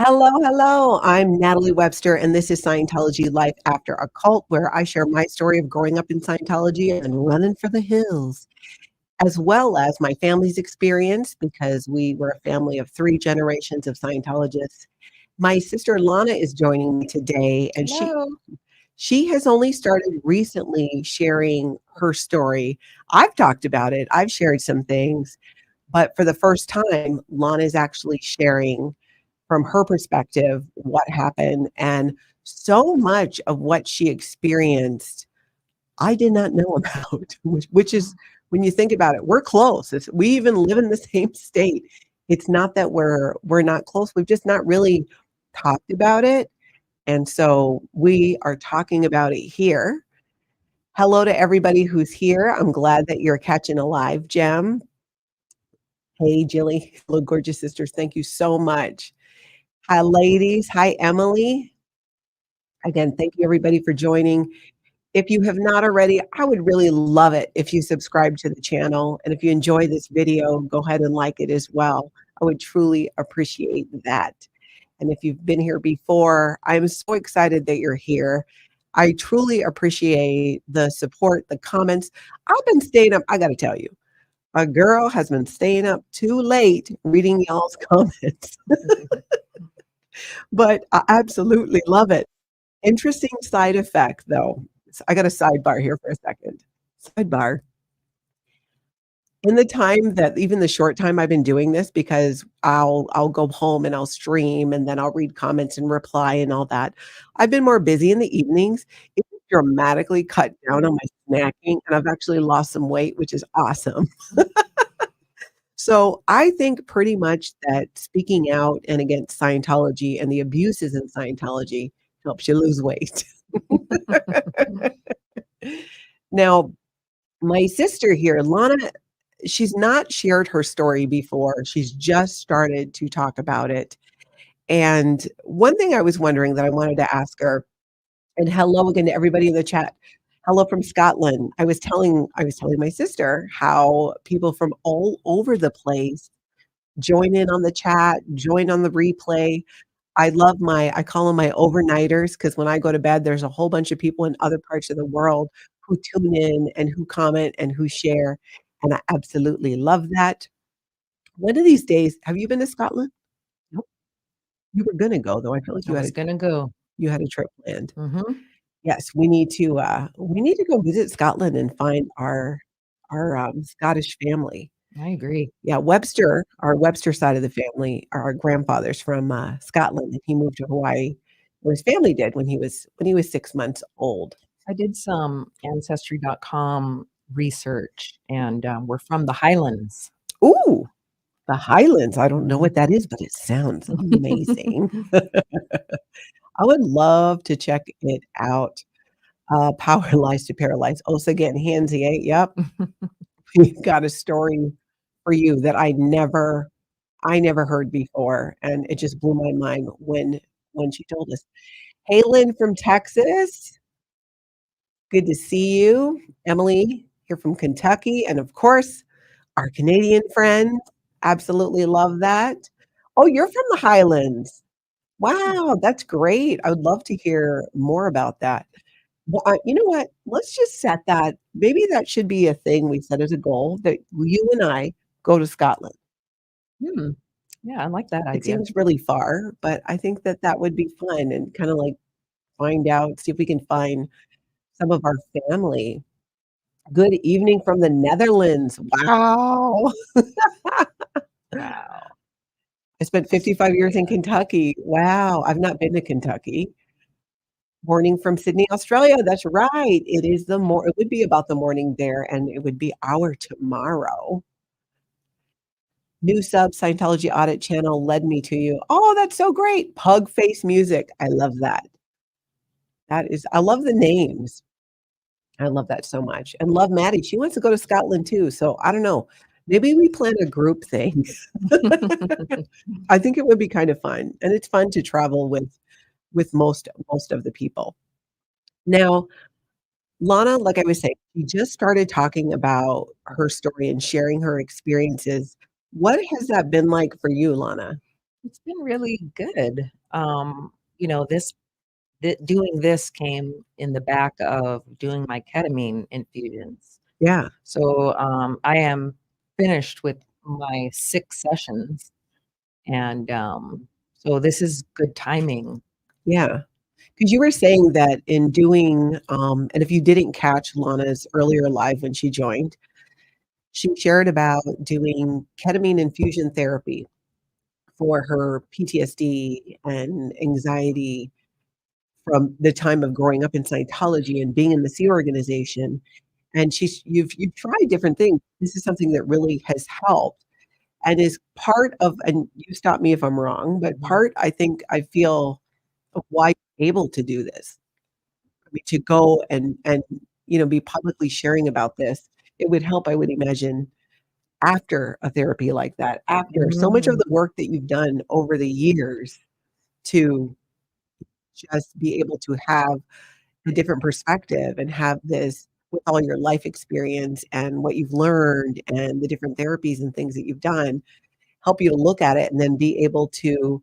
Hello, hello. I'm Natalie Webster, and this is Scientology Life After a Cult, where I share my story of growing up in Scientology and running for the hills, as well as my family's experience, because we were a family of 3 generations of Scientologists. My sister Lana is joining me today, and Hello. she has only started recently sharing her story. I've talked about it, I've shared some things, but for the first time, Lana is actually sharing from her perspective what happened, and so much of what she experienced I did not know about, which is when you think about it, we're close. We even live in the same state. It's not that we're not close. We've just not really talked about it. And so we are talking about it here. Hello to everybody who's here. I'm glad that you're catching a live gem. Hey, Jilly. Hello, gorgeous sisters. Thank you so much. Hi, ladies. Hi, Emily. Again, thank you everybody for joining. If you have not already, I would really love it if you subscribe to the channel. And if you enjoy this video, go ahead and like it as well. I would truly appreciate that. And if you've been here before, I'm so excited that you're here. I truly appreciate the support, the comments. I've been staying up, I got to tell you, a girl has been staying up too late reading y'all's comments, but I absolutely love it. Interesting side effect, though. I got a sidebar here for a second. Sidebar. In the time that even the short time I've been doing this, because I'll go home and I'll stream and then I'll read comments and reply and all that. I've been more busy in the evenings. It's dramatically cut down on my snacking, and I've actually lost some weight, which is awesome. So I think pretty much that speaking out and against Scientology and the abuses in Scientology helps you lose weight. Now, my sister here, Lana, she's not shared her story before. She's just started to talk about it. And one thing I was wondering that I wanted to ask her, and hello again to everybody in the chat. Hello from Scotland. I was telling my sister how people from all over the place join in on the chat, join on the replay. I call them my overnighters, because when I go to bed, there's a whole bunch of people in other parts of the world who tune in and who comment and who share, and I absolutely love that. One of these days, have you been to Scotland? Nope. You were gonna go, though. I feel like I was gonna go. you had a trip planned. Mhm. Yes, we need to go visit Scotland and find our Scottish family. I agree. Yeah, our Webster side of the family, our grandfather's from, Scotland, and he moved to Hawaii, or his family did when he was 6 months old. I did some ancestry.com research, and, we're from the Highlands. Ooh, the Highlands, I don't know what that is, but it sounds amazing. I would love to check it out. Power Lies to Paralyze. Also getting handsy, eh? Yep. We've got a story for you that I never heard before, and it just blew my mind when she told us. Hey, Lynn from Texas, good to see you. Emily here from Kentucky, and of course, our Canadian friend. Absolutely love that. Oh, you're from the Highlands. Wow, that's great. I would love to hear more about that. Well, you know what? Let's just set that. Maybe that should be a thing we set as a goal that you and I go to Scotland. Hmm. Yeah, I like that It idea. seems really far, but I think that that would be fun and kinda, like, find out, see if we can find some of our family. Good evening from the Netherlands. Wow. Wow. I spent 55 years in Kentucky. Wow, I've not been to Kentucky. Morning from Sydney, Australia. That's right. It would be about the morning there, and it would be our tomorrow. New sub, Scientology Audit Channel led me to you. Oh, that's so great. Pug face music. I love that. I love the names. I love that so much, and love Maddie. She wants to go to Scotland too, so I don't know. Maybe we plan a group thing. I think it would be kind of fun, and it's fun to travel with most of the people. Now, Lana, like I was saying, she just started talking about her story and sharing her experiences. What has that been like for you, Lana? It's been really good. You know, doing this came in the back of doing my ketamine infusions. Yeah, So, I am finished with my 6 sessions, and, so this is good timing. yeah. Because you were saying that in doing, and if you didn't catch Lana's earlier live when she joined, she shared about doing ketamine infusion therapy for her PTSD and anxiety from the time of growing up in Scientology and being in the Sea organization. And you've tried different things. This is something that really has helped and is part of, and you stop me if I'm wrong, but Mhm, part, I think, I feel, of why you're able to do this. I mean, to go and be publicly sharing about this, it would help, I would imagine, after a therapy like that, after so much of mhm, the work that you've done over the years to just be able to have a different perspective and have this with all your life experience and what you've learned and the different therapies and things that you've done, help you to look at it and then be able to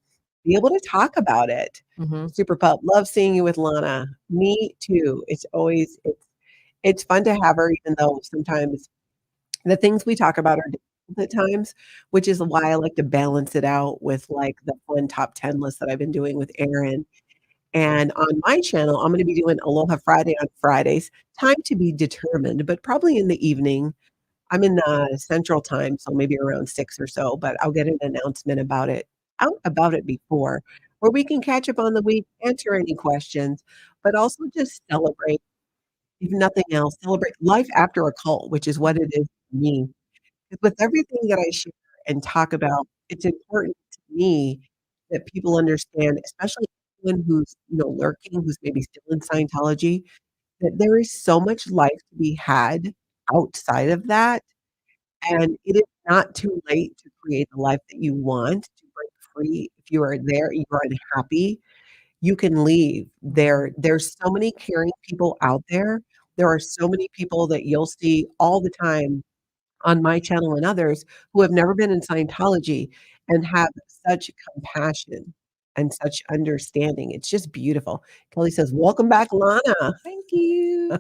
talk about it. mhm, Super pup, love seeing you with Lana. Me too. It's fun to have her, even though sometimes the things we talk about are difficult at times, which is why I like to balance it out with, like, the fun top 10 list that I've been doing with Erin. And on my channel, I'm gonna be doing Aloha Friday on Fridays, time to be determined, but probably in the evening. I'm in, Central Time, so maybe around 6 or so, but I'll get an announcement about it before, where we can catch up on the week, answer any questions, but also just celebrate, if nothing else, celebrate life after a cult, which is what it is for me. With everything that I share and talk about, it's important to me that people understand, especially anyone who's, lurking, who's maybe still in Scientology, that there is so much life to be had outside of that, and it is not too late to create the life that you want, to break free. If you are there, you are unhappy, you can leave. mhm, There's so many caring people out there. There are so many people that you'll see all the time on my channel and others who have never been in Scientology and have such compassion and such understanding. It's just beautiful. Kelly says, "Welcome back, Lana." thank you.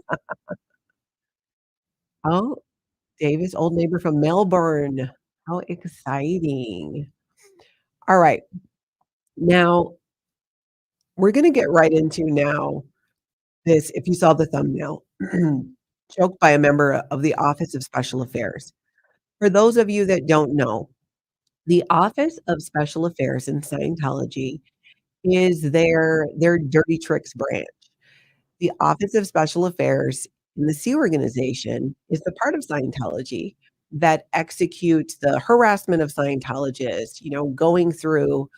Oh, Davis, old neighbor from Melbourne. How exciting. All right. Now, we're gonna get right into now this, if you saw the thumbnail, joke by a member of the Office of Special Affairs. For those of you that don't know, the Office of Special Affairs in Scientology is their dirty tricks branch. The Office of Special Affairs in the Sea Organization is the part of Scientology that executes the harassment of Scientologists, going through,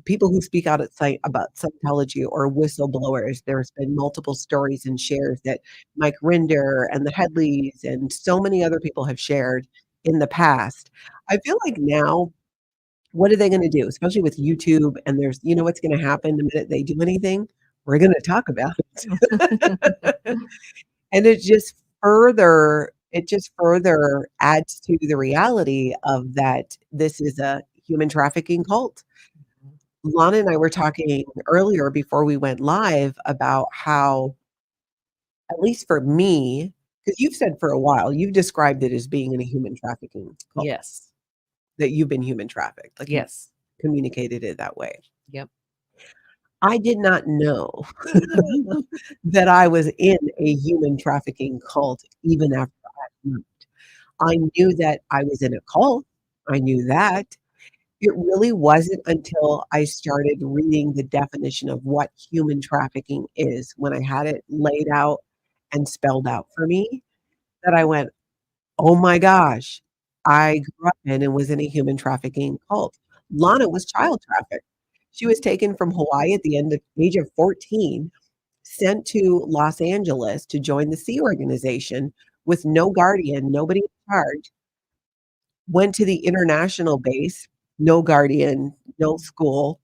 people who speak out at about Scientology or whistleblowers. There's been multiple stories and shares that Mike Rinder and the Headleys and so many other people have shared in the past. I feel like now, what are they gonna do? Especially with YouTube, and there's, what's gonna happen the minute they do anything? We're gonna talk about it. And it just further adds to the reality of that this is a human trafficking cult. Lana and I were talking earlier before we went live about how, at least for me, because you've said for a while, you've described it as being in a human trafficking cult, Yes, that you've been human trafficked, like you yes, communicated it that way. yep. I did not know that I was in a human trafficking cult even after I left. I knew that I was in a cult. I knew that. It really wasn't until I started reading the definition of what human trafficking is, when I had it laid out and spelled out for me, that I went, "Oh my gosh, I grew up in and was in a human trafficking cult." Lana was child trafficked. She was taken from Hawaii at the age of 14, sent to Los Angeles to join the Sea Organization with no guardian, nobody in charge, went to the international base, no guardian, no school,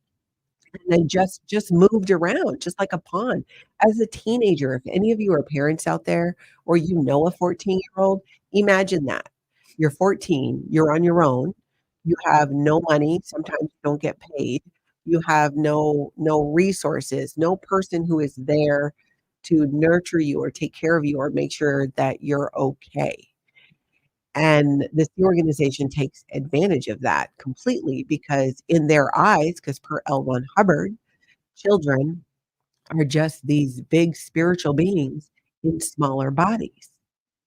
and then just moved around just like a pawn. As a teenager, if any of you are parents out there or a 14-year-old, imagine that. You're 14, you're on your own, You have no money, sometimes you don't get paid. You have no resources, no person who is there to nurture you or take care of you or make sure that you're okay. And this organization takes advantage of that completely because in their eyes, because per L. Ron Hubbard, children are just these big spiritual beings in smaller bodies.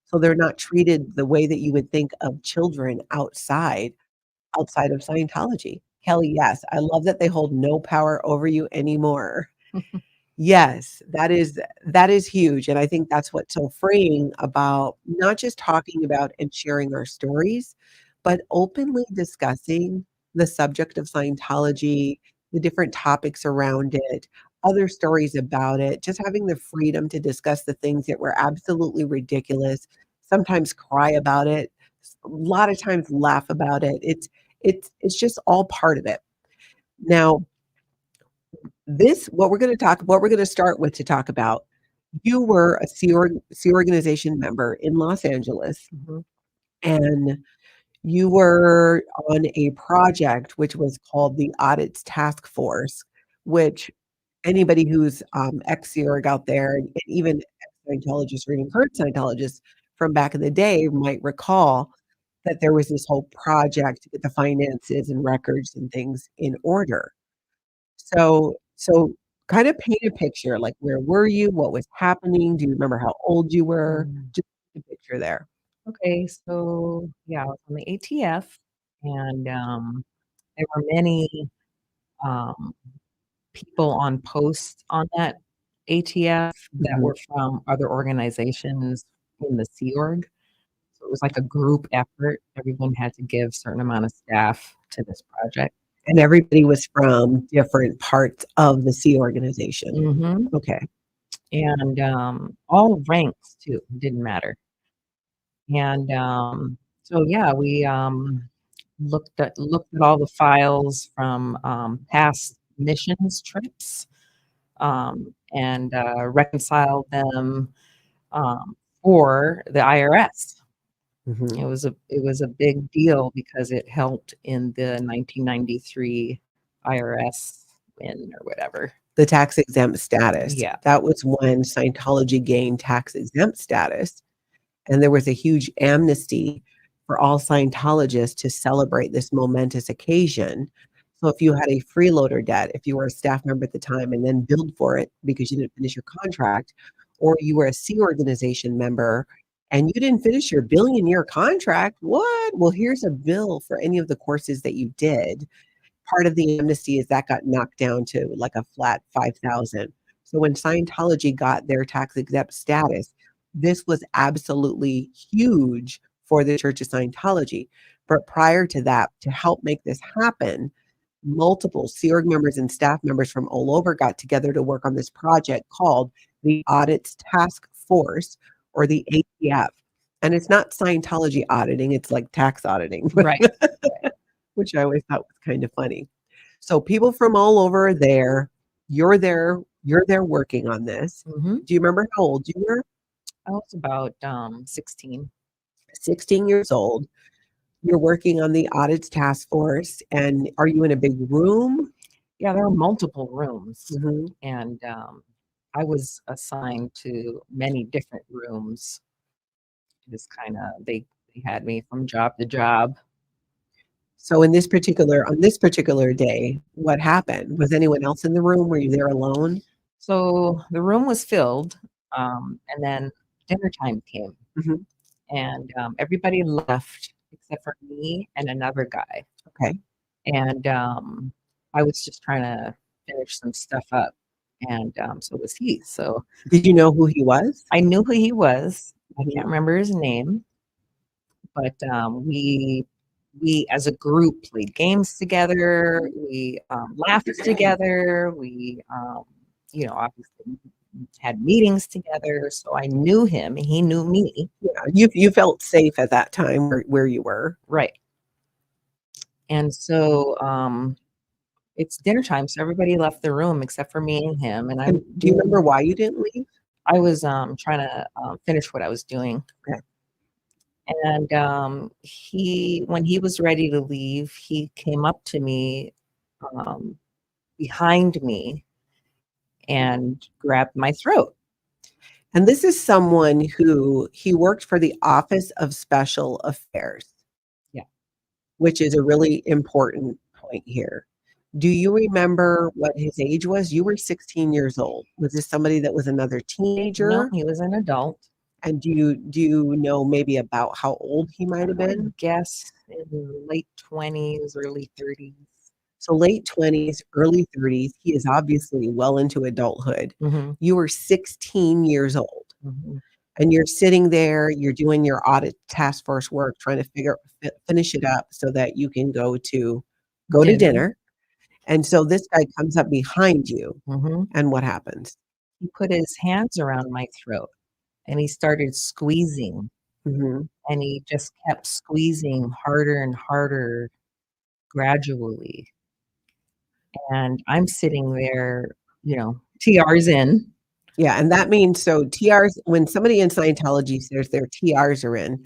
So they're not treated the way that you would think of children outside of Scientology. Kelly, yes, I love that they hold no power over you anymore. Yes, that is huge, and I think that's what's so freeing about not just talking about and sharing our stories, but openly discussing the subject of Scientology, the different topics around it, other stories about it, just having the freedom to discuss the things that were absolutely ridiculous, sometimes cry about it, a lot of times laugh about it. It's just all part of it. Now, this what we're gonna start with to talk about, you were a Sea Organization member in Los Angeles, Mhm. and you were on a project which was called the Audits Task Force, which anybody who's, ex-Sea Org out there, and even ex-Scientologists or even current Scientologists from back in the day might recall that there was this whole project to get the finances and records and things in order. So kind of paint a picture, like, where were you? What was happening? Do you remember how old you were? Mm. Just a picture there. Okay, so, yeah, I was on the ATF, and, there were many, um, people on post on that ATF that Mhm, were from other organizations in the Sea Org. So it was like a group effort. Everyone had to give certain amount of staff to this project. and everybody was from different parts of the Sea Organization. Mhm, Okay. and, all ranks too, didn't matter. And, so yeah, we, looked at all the files from, past missions trips, and, reconciled them, for the IRS. Mhm. It was a big deal because it helped in the 1993 IRS win or whatever. The tax exempt status. Yeah. That was when Scientology gained tax exempt status, and there was a huge amnesty for all Scientologists to celebrate this momentous occasion. So if you had a freeloader debt, if you were a staff member at the time and then billed for it because you didn't finish your contract, or you were a C organization member and you didn't finish your billion-year contract, what? Well, here's a bill for any of the courses that you did. Part of the amnesty is that got knocked down to like a flat 5,000. So when Scientology got their tax exempt status, this was absolutely huge for the Church of Scientology. But prior to that, to help make this happen, multiple Sea Org members and staff members from all over got together to work on this project called the Audits Task Force, or the ATF. And it's not Scientology auditing, it's like tax auditing, Right. which I always thought was kind of funny. So people from all over are there. You're there working on this. Mhm. Do you remember how old you were? I was about, 16. 16 years old. You're working on the audits task force, and are you in a big room? Yeah, there were multiple rooms, Mhm. and, I was assigned to many different rooms. Just kinda they had me from job to job. So in this particular on this particular day, what happened? Was anyone else in the room? Were you there alone? So, the room was filled, and then dinner time came, Mhm. and, everybody left except for me and another guy, Okay. and, I was just trying to finish some stuff up, and, so was he. So, Did you know who he was? I knew who he was. I Mhm. can't remember his name, but, we as a group played games together, we, laughed together, we, obviously had meetings together, so I knew him, and he knew me. Yeah, you felt safe at that time where you were. Right, and so, it's dinner time, so everybody left the room except for me and him, and And do you remember why you didn't leave? I was, trying to, finish what I was doing. Okay. And when he was ready to leave, he came up to me um, behind me and grabbed my throat. And this is someone who he worked for the Office of Special Affairs, Yeah. which is a really important point here. Do you remember what his age was? You were 16 years old. Was this somebody that was another No, teenager? he was an adult. And do you know maybe about how old he might have I been? guess in late 20s, early 30s. So late 20s, early 30s. He is obviously well into adulthood. Mm-hmm. You were 16 years old. Mm-hmm. And you're sitting there, you're doing your audit task force work, trying to finish it up so that you can go to Dinner. dinner. And so this guy comes up behind you, Mm-hmm. and what happens? He put his hands around my throat and he started squeezing, Mhm. and he just kept squeezing harder and harder gradually. And I'm sitting there, TR's in. Yeah, and that means so TRs when somebody in Scientology says their TRs are in,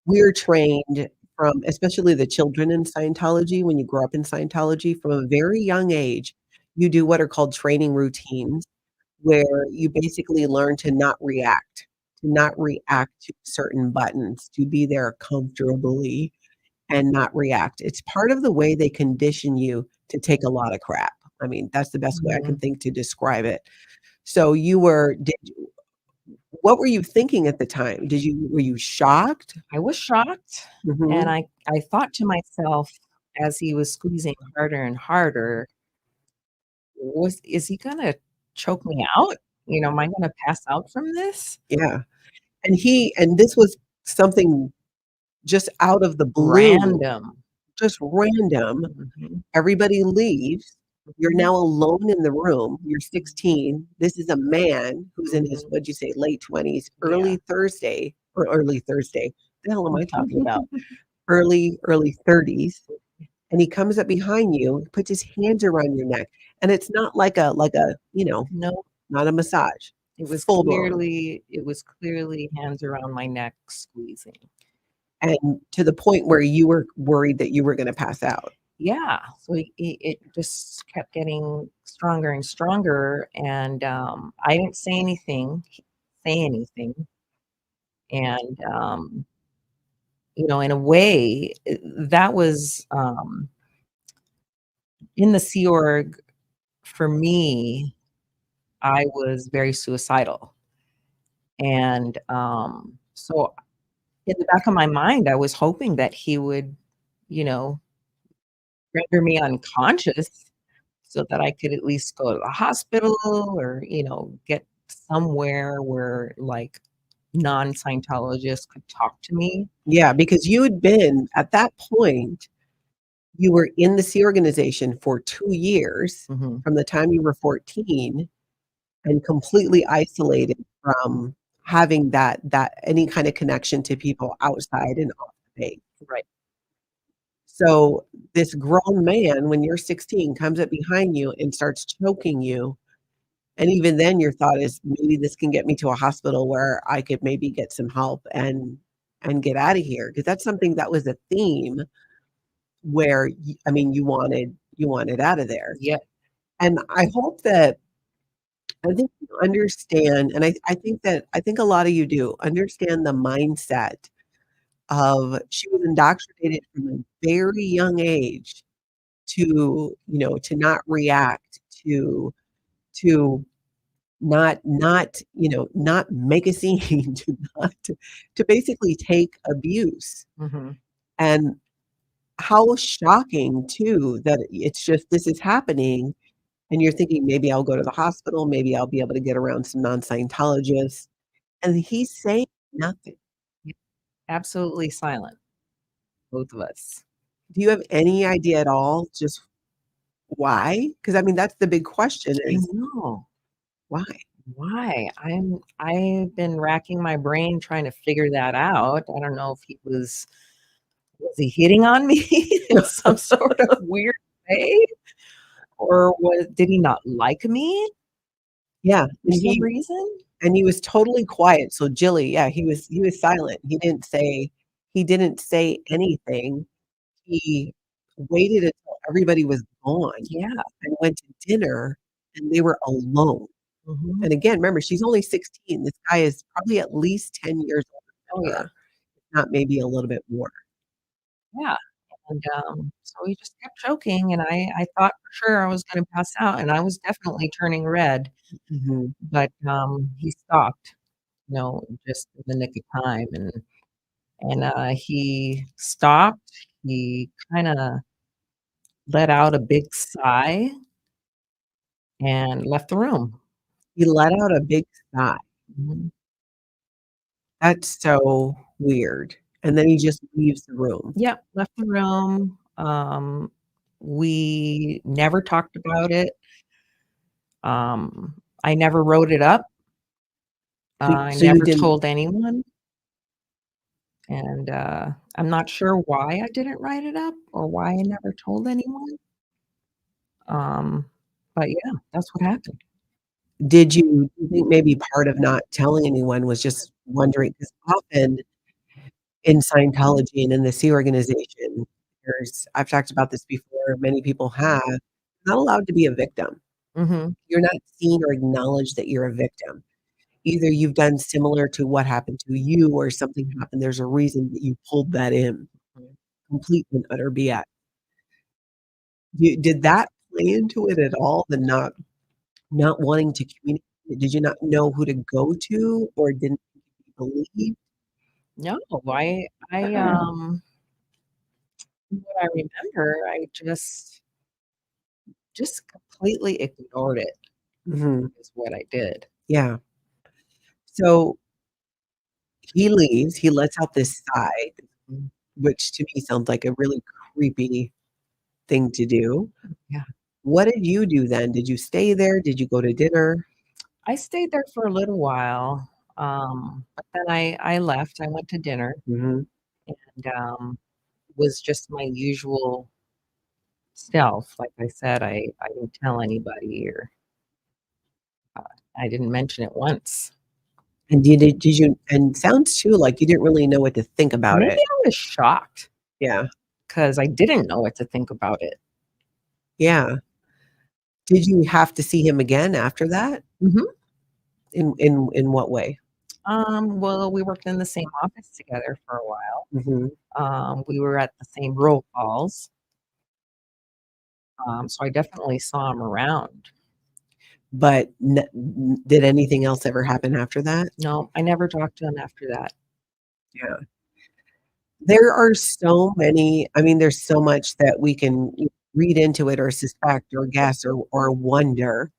we're trained from especially the children in Scientology, when you grow up in Scientology, from a very young age, you do what are called training routines, where you basically learn to not react to certain buttons, to be there comfortably and not react. It's part of the way they condition you to take a lot of crap. I mean, that's the best way I can Mhm. think to describe it. So you were did you what were you thinking at the time? Were you shocked? I was shocked, and Mhm. I thought to myself as he was squeezing harder and harder, "Was is he gonna choke me out? Am I gonna pass out from this?" Yeah. And this was something just out of the blue, Random. just random. Mhm, Everybody leaves. You're mhm, now alone in the room. You're mhm, 16. This is a man who's in his, mhm. what'd you say, late 20s, Yeah. early Thursday. The hell am I talking about? Early 30s. And he comes up behind you, puts his hands around your neck. And it's not like a, No, not a massage, it was full blown. clearly hands around my neck squeezing. And to the point where you were worried that you were going to pass out. Yeah, so it just kept getting stronger and stronger, and, I didn't say anything, and, in a way, that was, in the Sea Org, for me, I was very suicidal, and, so in the back of my mind, I was hoping that he would, you know, render me unconscious so that I could at least go to the hospital or, get somewhere where, like, non-Scientologists could talk to me. Yeah, because you had been at that point, you were in the Sea Organization for 2 years Mhm. from the time you were 14 and completely isolated from having that any kind of connection to people outside and off the base. Right. So, this grown man, when you're 16, comes up behind you and starts choking you, and even then your thought is, "Maybe this can get me to a hospital where I could maybe get some help and get out of here," because that's something that was a theme where I mean, you wanted out of there. Yep. And I hope that I think you understand, and I think a lot of you do understand the mindset of she was indoctrinated from a very young age to, to not react, to not make a scene, to basically take abuse. Mhm. And how shocking too that it's just this is happening and you're thinking, "Maybe I'll go to the hospital, maybe I'll be able to get around some non-Scientologists," and he's saying nothing. Yep. Absolutely silent, both of us. Do you have any idea at all just why? Because I mean, that's the big question I is know. why? Why? I've been racking my brain trying to figure that out. I don't know if was he hitting on me in some sort of weird way? Or did he not like me Yeah, for some reason? and he was totally quiet, so Jilly, yeah, he was silent. He didn't say He didn't say anything. He waited until everybody was gone Yeah. and went to dinner, and they were alone. Mhm. And again, remember, she's only 16. This guy is probably at least 10 years older Oh, than yeah. her, if not maybe a little bit more. Yeah. And, so he just kept choking, and I thought for sure I was gonna pass out, and I was definitely turning red, Mhm. but, he stopped, just in the nick of time, and he stopped, he kinda let out a big sigh and left the room. He let out a big sigh. Mhm. That's so weird. And then he just leaves the room. Yep, left the room, we never talked about it, I never wrote it up, I So you never didn't told anyone, and, I'm not sure why I didn't write it up or why I never told anyone, um, but yeah, that's what happened. do you think maybe part of not telling anyone was just wondering? Because often in Scientology and in the Sea organization, there's I've talked about this before, many people have, not allowed to be a victim. Mhm. You're not seen or acknowledged that you're a victim. Either you've done similar to what happened to you or something happened, there's a reason that you pulled that in. Complete and utter BS. You did that play into it at all, the not wanting to communicate? Did you not know who to go to or didn't believe? No, what I remember, I just completely ignored it Mhm. is what I did. Yeah. So he leaves, he lets out this sigh, Mm, which to me sounds like a really creepy thing to do. yeah. What did you do then? Did you stay there? Did you go to dinner? I stayed there for a little while, but then I left, I went to dinner Mhm. and, was just my usual self. Like I said, I didn't tell anybody or, I didn't mention it once. And did you and sounds too like you didn't really know what to think about Maybe it. I was shocked Yeah. because I didn't know what to think about it. Yeah. Did you have to see him again after that? Mhm. In what way? Well, we worked in the same office together for a while. Mhm. We were at the same roll calls, so I definitely saw him around. But did anything else ever happen after that? No, I never talked to him after that. Yeah. There are so many I mean, there's so much that we can read into it or suspect or guess or wonder.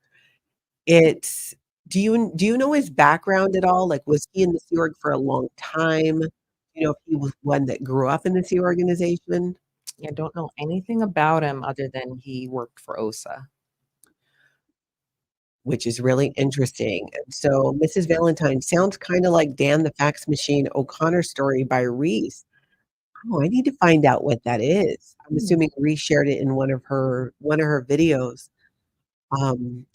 It's do you know his background at all? Like, was he in the Sea Org for a long time? You know if he was one that grew up in the Sea Organization? I don't know anything about him other than he worked for OSA. Which is really interesting. And so Mrs. Valentine sounds kinda like Dan the Fax Machine O'Connor story by Reese. Oh, I need to find out what that is. I'm Hmm, assuming Reese shared it in one of her videos.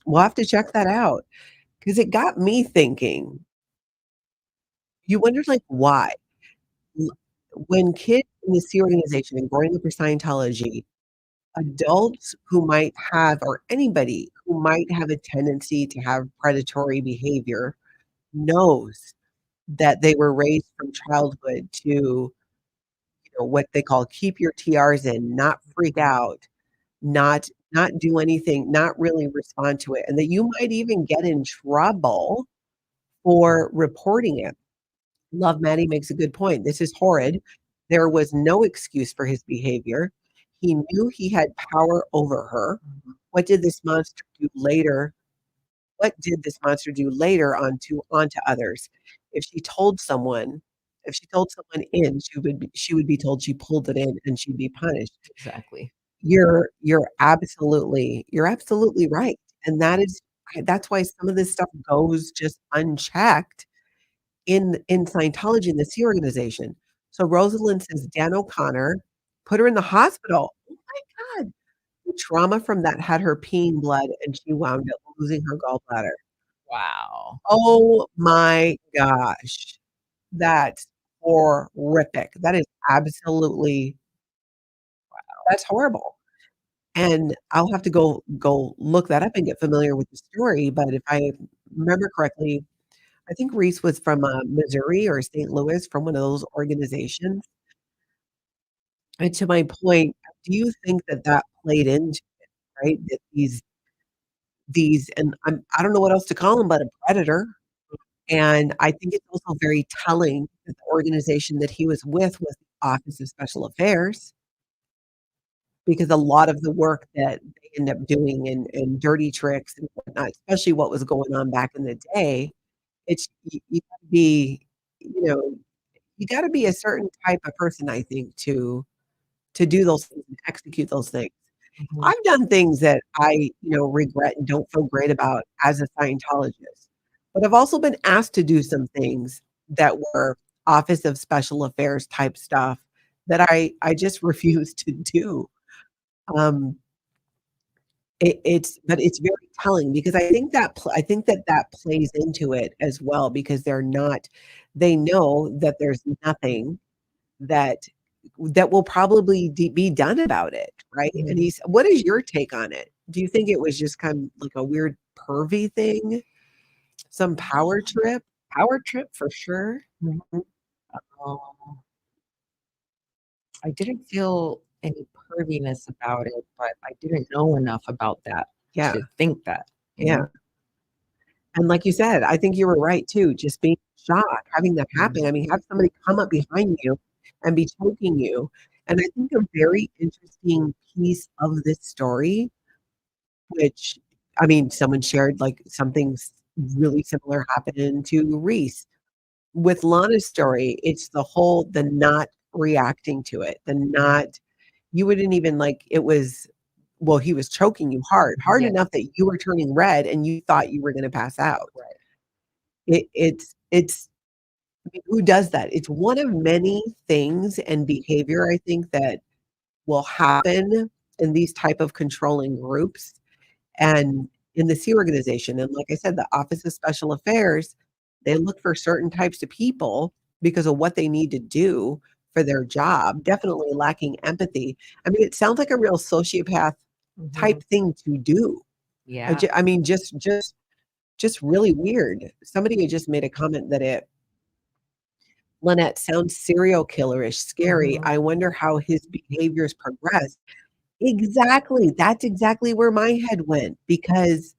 We'll have to check that out because it got me thinking. You wondered, like, why? L When kids in the Sea Organization and growing up for Scientology, adults who might have or anybody who might have a tendency to have predatory behavior knows that they were raised from childhood to, what they call keep your TRs in, not freak out, not do anything, not really respond to it, and that you might even get in trouble for reporting it. Love Maddie makes a good point. This is horrid. There was no excuse for his behavior. He knew he had power over her. mhm. What did this monster do later? What did this monster do later onto others? If she told someone if she told someone in, she would be told she pulled it in and she'd be punished. Exactly. You're absolutely right, and that's why some of this stuff goes just unchecked in Scientology, in the Sea Organization. So Rosalind says Dan O'Connor put her in the hospital. Oh my god. The trauma from that had her peeing blood, and she wound up losing her gallbladder. Wow. Oh my gosh. That horrific. That is absolutely that's horrible. And I'll have to go look that up and get familiar with the story, but if I remember correctly, I think Reese was from, Missouri or St. Louis from one of those organizations. And to my point, do you think that that played into it, right? That these and I don't know what else to call him but a predator, and I think it's also very telling that the organization that he was with was the Office of Special Affairs, because a lot of the work that they end up doing and dirty tricks and whatnot, especially what was going on back in the day, it's you gotta be, you know, you gotta be a certain type of person, I think, to do those things and execute those things. Mhm. I've done things that I, regret and don't feel great about as a Scientologist, but I've also been asked to do some things that were Office of Special Affairs type stuff that I just refuse to do. Um, it's very telling because I think that that plays into it as well because they know that there's nothing that will probably be done about it, right? And Mhm. he's what is your take on it? Do you think it was just kind of like a weird pervy thing? Some power trip? Power trip for sure. Mhm. Um, I didn't feel any perviness about it, but I didn't know enough about that Yeah, to think that, you yeah. know? And like you said, I think you were right too, just being shocked, having that happen. Mhm. I mean, have somebody come up behind you and be choking you. And I think a very interesting piece of this story, which I mean, someone shared like really similar happened to Reese. With Lana's story, it's the not reacting to it, the not you wouldn't even like it was well, he was choking you hard Yeah, enough that you were turning red and you thought you were gonna pass out. right. It's I mean, who does that? It's one of many things and behavior I think that will happen in these type of controlling groups and in the Sea organization. And like I said, the Office of Special Affairs, they look for certain types of people because of what they need to do for their job, definitely lacking empathy. I mean, it sounds like a real sociopath Mhm. type thing to do. Yeah. I mean, just really weird. Somebody had just made a comment that it Lynette sounds serial killerish, scary. Mhm. I wonder how his behaviors progress. Exactly. That's exactly where my head went because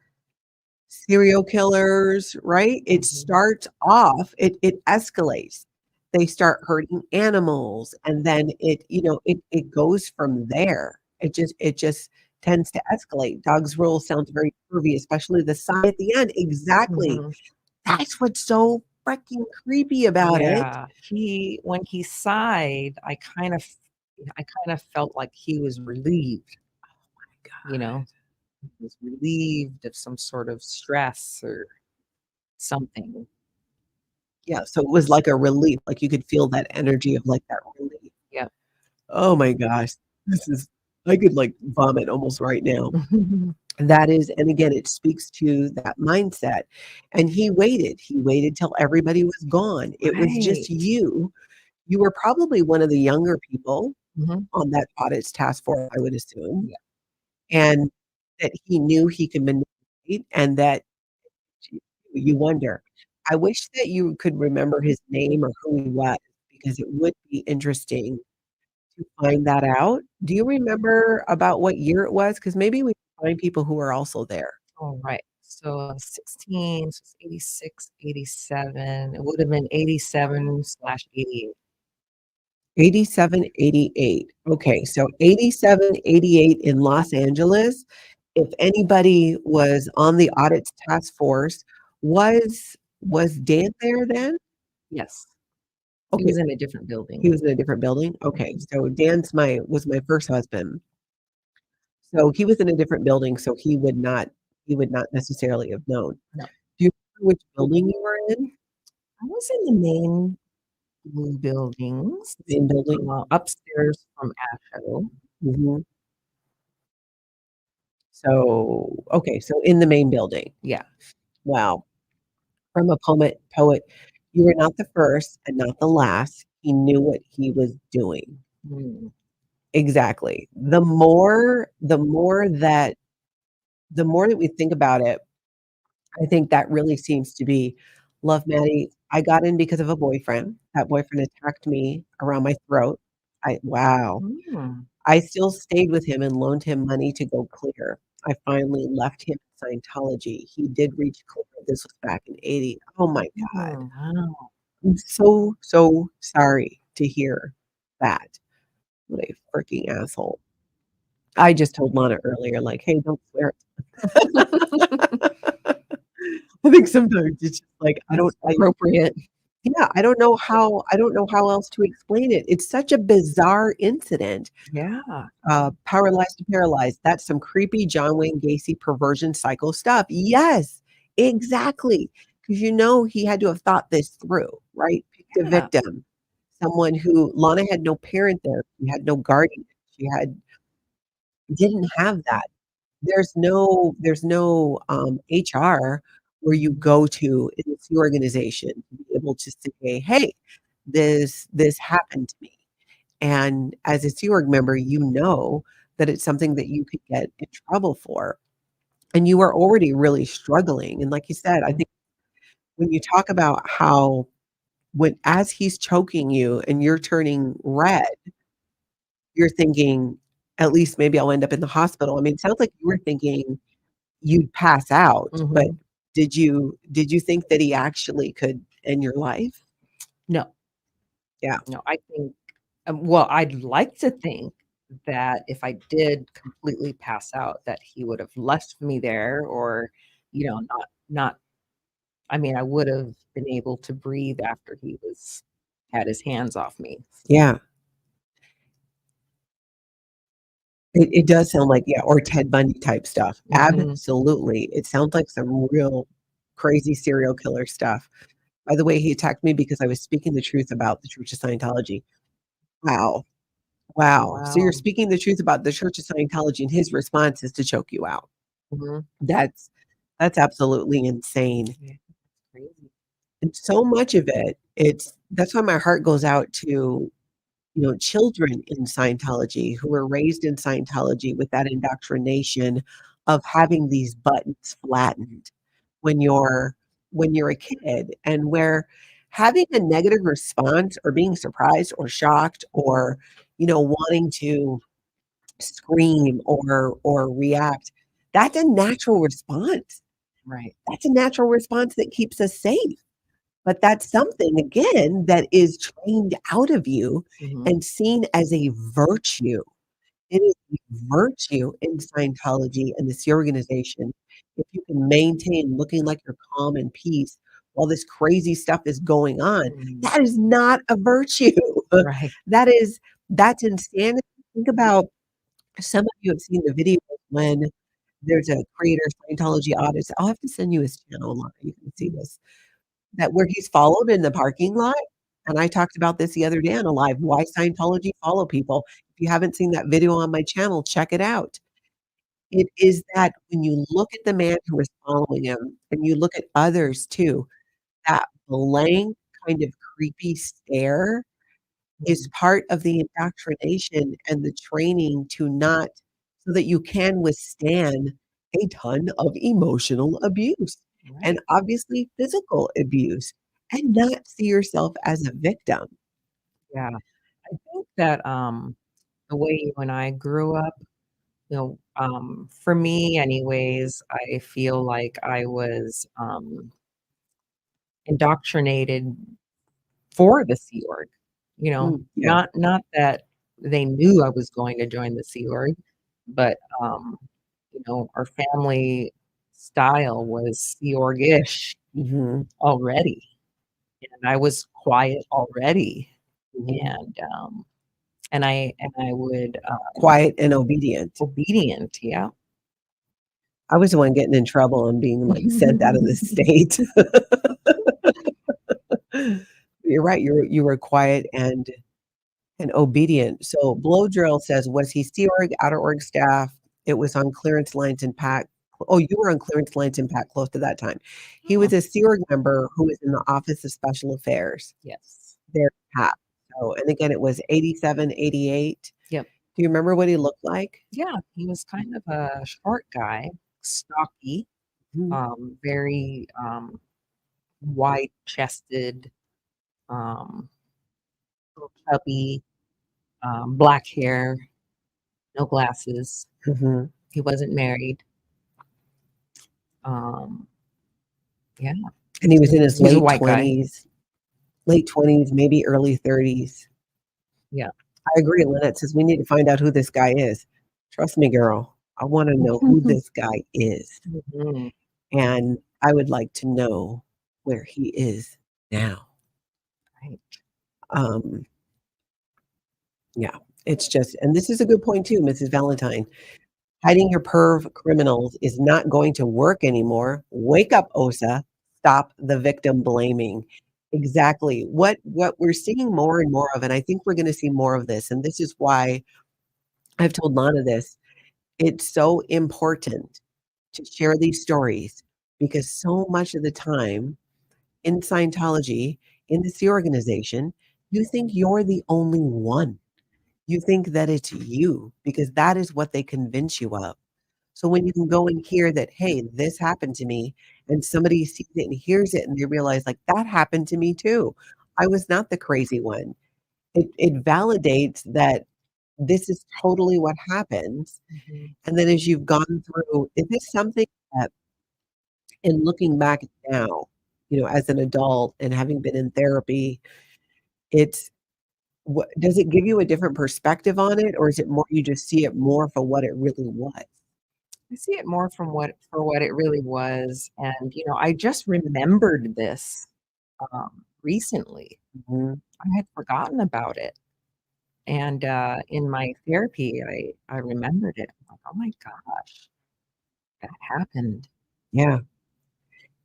serial killers, right? It Mhm. starts off, it escalates. They start hurting animals and then it goes from there. It just tends to escalate. Dog's Rule sounds very pervy, especially the sign at the end. Exactly. Mhm. That's what's so freaking creepy about it. Yeah. When he sighed, I kind of felt like he was relieved, you know? He was relieved of some sort of stress or something. Yeah, so it was like a relief, like you could feel that energy of like that relief. Yeah. Oh my gosh. This is I could like vomit almost right now. That is and again, it speaks to that mindset. And he waited till everybody was gone. It was just Right. you. You were probably one of the younger people Mhm. on that audits task force, I would assume, Yeah. and that he knew he could manipulate and that you wonder. I wish that you could remember his name or who he was because it would be interesting to find that out. Do you remember about what year it was? Because maybe we can find people who are also there. All right. So 16, so it's 86, 87. It would have been 87/88. 87, 88. Okay, so 87, 88 in Los Angeles. If anybody was on the audits task force, was Dan there then? Yes. He Okay, was in a different he building. was in a different building? Okay, Mhm. so Dan's my was my first husband. So he was in a different building, so he would not necessarily have known. No. Do you remember which building you were in? I was in the main blue buildings, Main building? upstairs from ASHO. Mhm. So, okay, so in the main building. Yeah. Wow. From a poet, you were not the first and not the last. he knew what he was doing. Mm. Exactly. The more that we think about it, I think that really seems to be love, Maddie. I got in because of a boyfriend. That boyfriend attacked me around my throat. Wow. Mm. I still stayed with him and loaned him money to go clear. I finally left him in Scientology. He did reach clear. This was back in '80. Oh my God. Mm. Wow. I'm so, so sorry to hear that. What a freaking asshole. I just told Lana earlier, like, hey, don't swear. I think sometimes it's just like That's appropriate. I don't know how else to explain it. It's such a bizarre incident. Yeah. Paralyzed to paralyzed. That's some creepy John Wayne Gacy perversion psycho stuff. Yes, exactly. Because he had to have thought this through, right? Picked a Yeah. victim, someone who Lana had no parent there. She had no guardian. She didn't have that. There's no HR where you go to in this organization to be able to say, "Hey, this happened to me." And as a Sea Org member, you know that it's something that you could get in trouble for, and you are already really struggling. And like you said, I Mhm. think when you talk about how as he's choking you and you're turning red, you're thinking, "At least maybe I'll end up in the hospital." I mean, it sounds like you were thinking you'd pass out, but Mhm. did you think that he actually could end your life? No, Yeah. no, I think, well, I'd like to think that if I did completely pass out, that he would have left me there or, not I mean, I would have been able to breathe after he had his hands off me. Yeah. It does sound like, yeah, or Ted Bundy type stuff. Mhm. Absolutely. It sounds like some real crazy serial killer stuff. By the way, he attacked me because I was speaking the truth about the Church of Scientology. Wow. Wow. So you're Wow. speaking the truth about the Church of Scientology, and his response is to choke you out. Mhm. That's that's absolutely insane. Yeah, crazy. And so much of it, that's why my heart goes out to children in Scientology who were raised in Scientology with that indoctrination of having these buttons flattened when you're a kid, and where having a negative response or being surprised or shocked or wanting to scream or react, that's a natural response. Right. That's a natural response that keeps us safe. But that's something, again, that is trained out of you Mhm. and seen as a virtue. It is a virtue in Scientology and this organization if you can maintain looking like you're calm and peace while this crazy stuff is going on. Mhm. That is not a virtue. Right. That's insanity. Think about some of you have seen the video when there's a creator, Scientology audits. I'll have to send you his channel line. You can see Mhm. this. That where he's followed in the parking lot, and I talked about this the other day on a live, why Scientology follow people. If you haven't seen that video on my channel, check it out. It is that when you look at the man who was following him, and you look at others too, that blank, kind of creepy stare is Mhm. part of the indoctrination and the training to not so that you can withstand a ton of emotional abuse and Right. obviously physical abuse and not see yourself as a victim. Yeah. I think that, the way you and I grew up, for me anyways, I feel like I was, indoctrinated for the Sea Org, Yeah. not that they knew I was going to join the Sea Org, but, our family style was Sea Org-ish Mhm, already, and I was quiet already, mhm. and I would, Quiet and obedient. obedient, yeah. I was the one getting in trouble and being, like, sent out of the state. You're right, you were quiet and obedient. So Blow Drill says, "Was he Sea Org, outer org staff? It was on clearance lines and pack." Oh, you were on clearance lines and pack close to that time. He Oh, was a Sea Org member who was in the Office of Special Affairs. yes. There, Pat. So, and again, it was 87, 88. Yep. Do you remember what he looked like? Yeah, he was kind of a short guy, stocky, Mhm. very wide-chested, little chubby, black hair, no glasses. Mhm. He wasn't married. Um, yeah, And he was in his he was a white guy. late 20s, maybe early 30s. Yeah. I agree, Lynette says we need to find out who this guy is. Trust me, girl. I wanna know who this guy is, Mhm. and I would like to know where he is now. Right. Um, yeah, it's just and this is a good point too, Mrs. Valentine. Hiding your perv criminals is not going to work anymore. Wake up, OSA. Stop the victim blaming. Exactly. What we're seeing more and more of, and I think we're gonna see more of this, and this is why I've told Lana this. It's so important to share these stories because so much of the time in Scientology, in the Sea organization, you think you're the only one. You think that it's you because that is what they convince you of. So when you can go and hear that, hey, this happened to me, and somebody sees it and hears it, and they realize, like, that happened to me too. I was not the crazy one. It validates that this is totally what happens. Mhm. And then as you've gone through, is this something that, in looking back now, as an adult and having been in therapy, it's what does it give you a different perspective on it, or is it more you just see it more for what it really was? I see it more from what it really was, and, I just remembered this, recently. Mhm. I had forgotten about it, and, in my therapy, I remembered it. I'm like, "Oh my gosh, that happened." Yeah.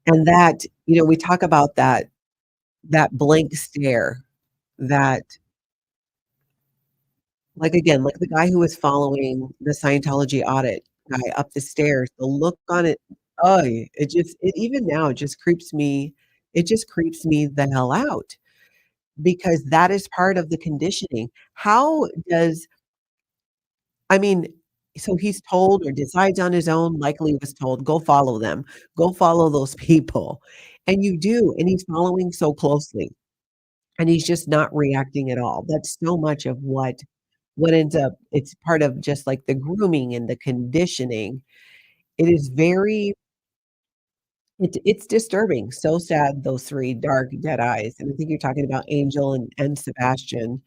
And that, we talk about that blank stare, that like, again, like the guy who was following the Scientology audit guy up the stairs, the look on it, oh, it even now, it just creeps me the hell out because that is part of the conditioning. How does I mean, so he's told or decides on his own, likely was told, "Go follow them. Go follow those people." And you do, and he's following so closely, and he's just not reacting at all. That's so much of what ends up it's part of just like the grooming and the conditioning. It is very it's disturbing, so sad, those 3 dark dead eyes, and I think you're talking about Angel and Sebastian.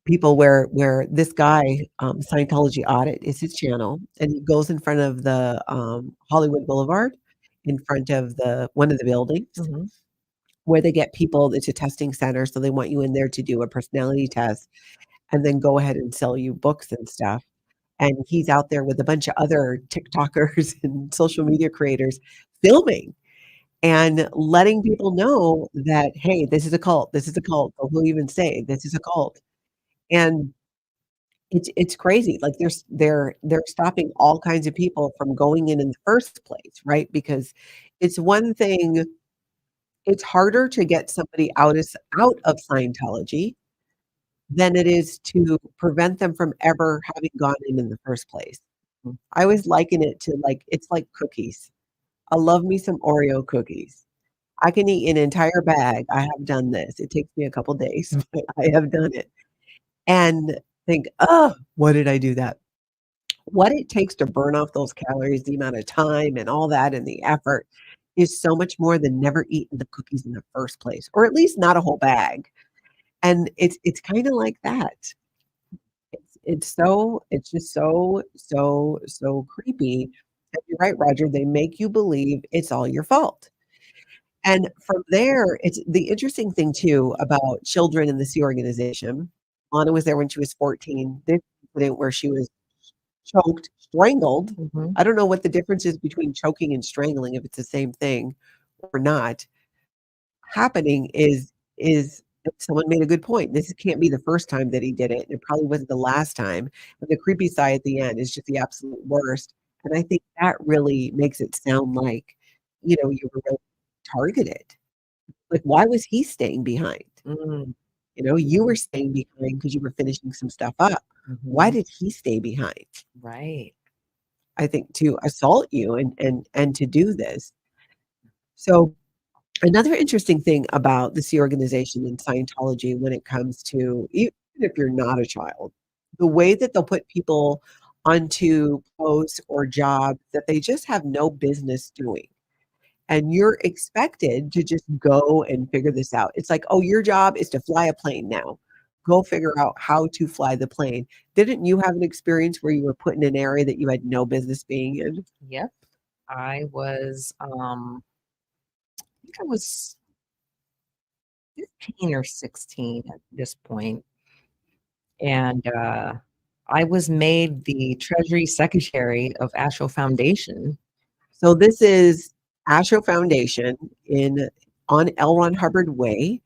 People where this guy, Scientology Audit is his channel, and he goes in front of the, Hollywood Boulevard, in front of the one of the buildings, Mhm. where they get people it's a testing center, so they want you in there to do a personality test, and then go ahead and sell you books and stuff, and he's out there with a bunch of other TikTokers and social media creators filming and letting people know that, "Hey, this is a cult." They'll even say, "This is a cult." And it's crazy, like, they're stopping all kinds of people from going in the first place, right? Because it's one thing it's harder to get somebody out of Scientology than it is to prevent them from ever having gone in the first place. Mm. I always liken it to, like it's like cookies. I love me some Oreo cookies. I can eat an entire bag. I have done this. It takes me a couple days, but I have done it, and think, "Oh, why did I do that?" What it takes to burn off those calories, the amount of time and all that and the effort is so much more than never eating the cookies in the first place, or at least not a whole bag, and it's kinda like that. It's just so creepy, and you're right, Roger, they make you believe it's all your fault, and from there, it's the interesting thing too about children in the Sea Organization, Lana was there when she was 14, this incident where she was choked, strangled. Mhm. I don't know what the difference is between choking and strangling, if it's the same thing or not. Happening is someone made a good point. This can't be the first time that he did it. It probably wasn't the last time. And the creepy side at the end is just the absolute worst. And I think that really makes it sound like, you were really targeted. Like, why was he staying behind? Mm. You know, you were staying behind because you were finishing some stuff up. Why did he stay behind? Right. I think to assault you and to do this. So another interesting thing about the Sea Organization and Scientology when it comes to even if you're not a child, the way that they'll put people onto posts or jobs that they just have no business doing. And you're expected to just go and figure this out. It's like, oh, your job is to fly a plane now. Go figure out how to fly the plane. Didn't you have an experience where you were put in an area that you had no business being in? Yep. I was, I think I was 15 or 16 at this point, and I was made the Treasury Secretary of Asho Foundation. So this is Asho Foundation in on L. Ron Hubbard Way.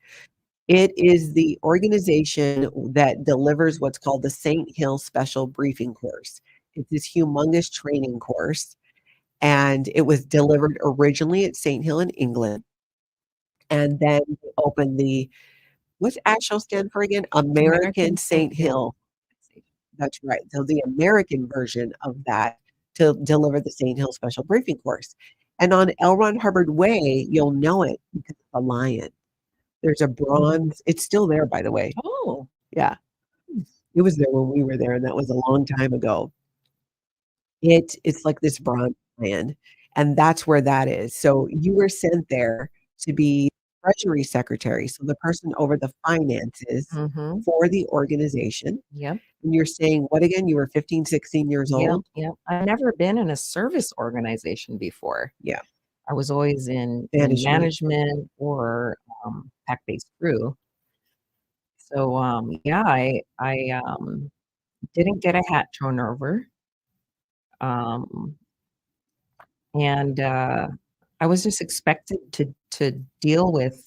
It is the organization that delivers what's called the St. Hill Special Briefing Course. It's this humongous training course, and it was delivered originally at St. Hill in England, and then opened the what's ASHO stand for again? American St. Hill. That's right. So the American version of that to deliver the St. Hill Special Briefing Course. And on L. Ron Hubbard Way, you'll know it because of the lion. There's a bronze, it's still there, by the way. Oh, Yeah. It was there when we were there, and that was a long time ago. It's like this bronze lion, and that's where that is. So you were sent there to be treasury secretary, so the person over the finances for the organization. yep. And you're saying what again? You were 15, 16 years Yep, old? yep. I've never been in a service organization before. Yeah. I was always in Management. or pack-based crew. So yeah, I didn't get a hat thrown over. Um, and I was just expected to deal with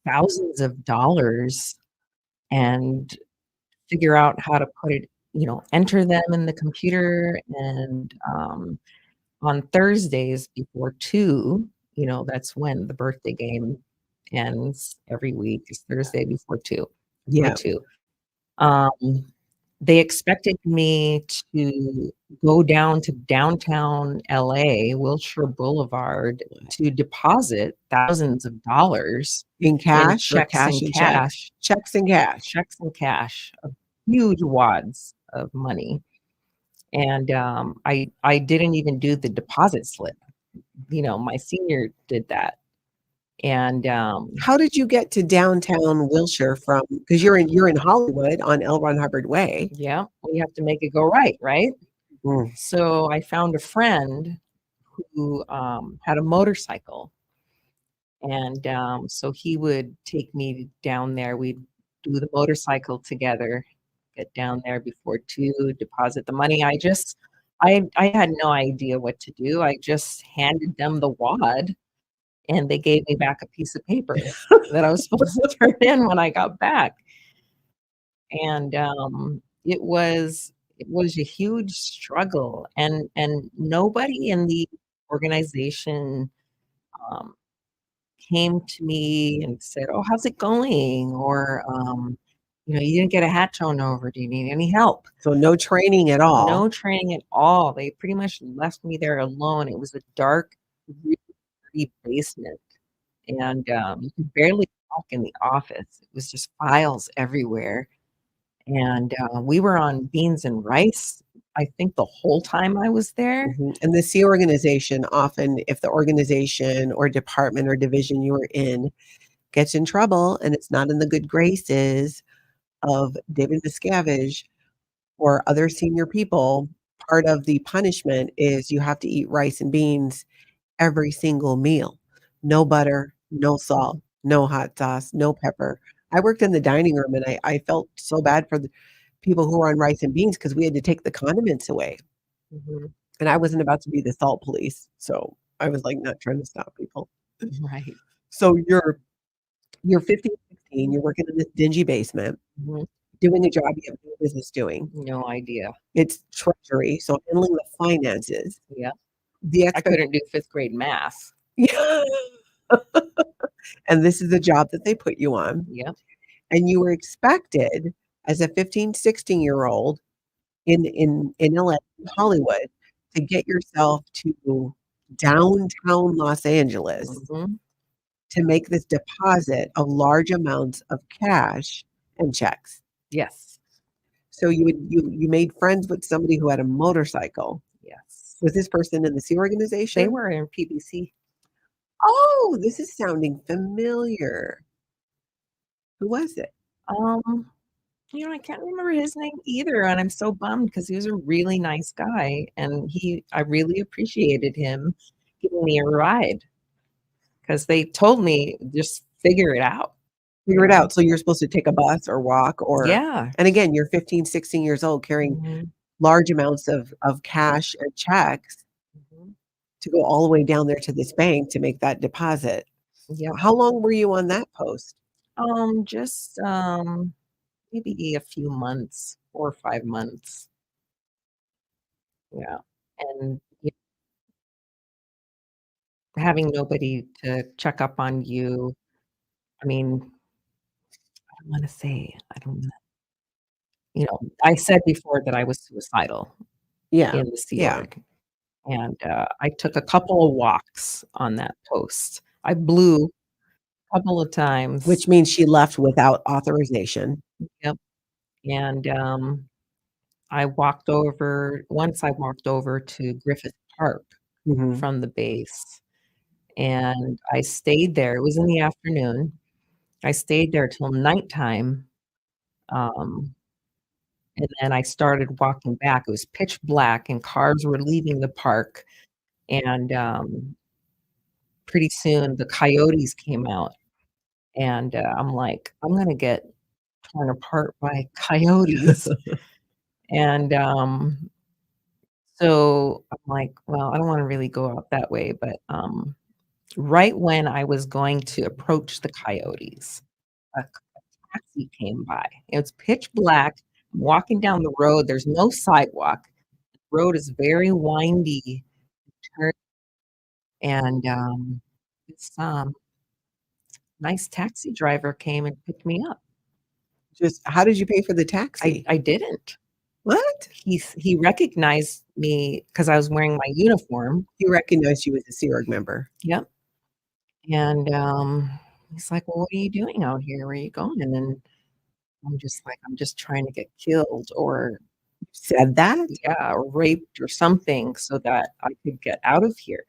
thousands of dollars and figure out how to put it, enter them in the computer. And on Thursdays before 2, that's when the birthday game ends every week, is Thursday before 2. Yeah. 2. They expected me to go down to downtown LA, Wilshire Boulevard, to deposit thousands of dollars In cash or checks cash and and checks? cash, Checks and cash. checks and cash, huge wads of money. And I didn't even do the deposit slip. My senior did that. And How did you get to downtown Wilshire from? Because you're in Hollywood on L. Ron Hubbard Way. yeah, we have to make it go right, right? Mm. So I found a friend who had a motorcycle, and so he would take me down there. We'd do the motorcycle together, get down there before 2, deposit the money. I had no idea what to do. I just handed them the wad, and they gave me back a piece of paper that I was supposed to turn in when I got back. And it was a huge struggle, and nobody in the organization um, came to me and said, "Oh, how's it going?" Or "You didn't get a hat thrown over. Do you need any help?" So no training at all. No training at all. They pretty much left me there alone. It was a dark, really dirty basement, and you could barely walk in the office. It was just files everywhere. And we were on beans and rice, I think, the whole time I was there. And the Sea Organization, often if the organization or department or division you were in gets in trouble and it's not in the good graces of David Miscavige or other senior people, part of the punishment is you have to eat rice and beans every single meal. No butter, no salt, no hot sauce, no pepper. I worked in the dining room, and I felt so bad for the people who were on rice and beans because we had to take the condiments away. And I wasn't about to be the salt police, so I was, like, not trying to stop people. Right. So you're 15, 16, you're working in this dingy basement, doing a job you have no business doing. No idea. It's treasury, so handling the finances. Yeah. The I couldn't do 5th grade math. Yeah. And this is the job that they put you on. Yep. and you were expected as a 15, 16-year-old in LA, Hollywood, to get yourself to downtown Los Angeles Mhm. to make this deposit of large amounts of cash and checks. Yes. So you made friends with somebody who had a motorcycle. Yes. Was this person in the Sea They organization? were in PBC. Oh, this is sounding familiar. Who was it? Um, I can't remember his name either, and I'm so bummed because he was a really nice guy, and I really appreciated him giving me a ride because they told me, "Just figure it out," you Figure it know? out. So you're supposed to take a bus or walk or Yeah. and again, you're 15, 16 years old carrying Mhm, large amounts of cash and checks mhm. to go all the way down there to this bank to make that deposit. Yep. How long were you on that post? Just, maybe a few months, 4 or 5 months. Yeah, and, having nobody to check up on you. I mean, I don't wanna say I don't wanna I said before that I was suicidal Yeah. in the Sea Yeah. Org, and, I took a couple of walks on that post. I blew a couple of times. Which means she left without authorization. Yep, and, I walked over to Griffith Park Mhm. from the base, and I stayed there. It was in the afternoon. I stayed there till nighttime, um, and then I started walking back. It was pitch black, and cars were leaving the park, and, pretty soon, the coyotes came out, and, I'm like, "I'm gonna get torn apart by coyotes," and, so I'm like, "Well, I don't wanna really go out that way," but, right when I was going to approach the coyotes, a taxi came by. It's pitch black. I'm walking down the road, there's no sidewalk. The road is very windy, turn and, this, nice taxi driver came and picked me up. Just how did you pay for the I taxi? I didn't. What? He recognized me because I was wearing my uniform. You recognized you as a Sea Org member. Yep, and, he's like, "Well, what are you doing out here? Where are you going?" And I'm just like, "I'm just trying to get killed or Said that? yeah, or raped or something so that I could get out of here."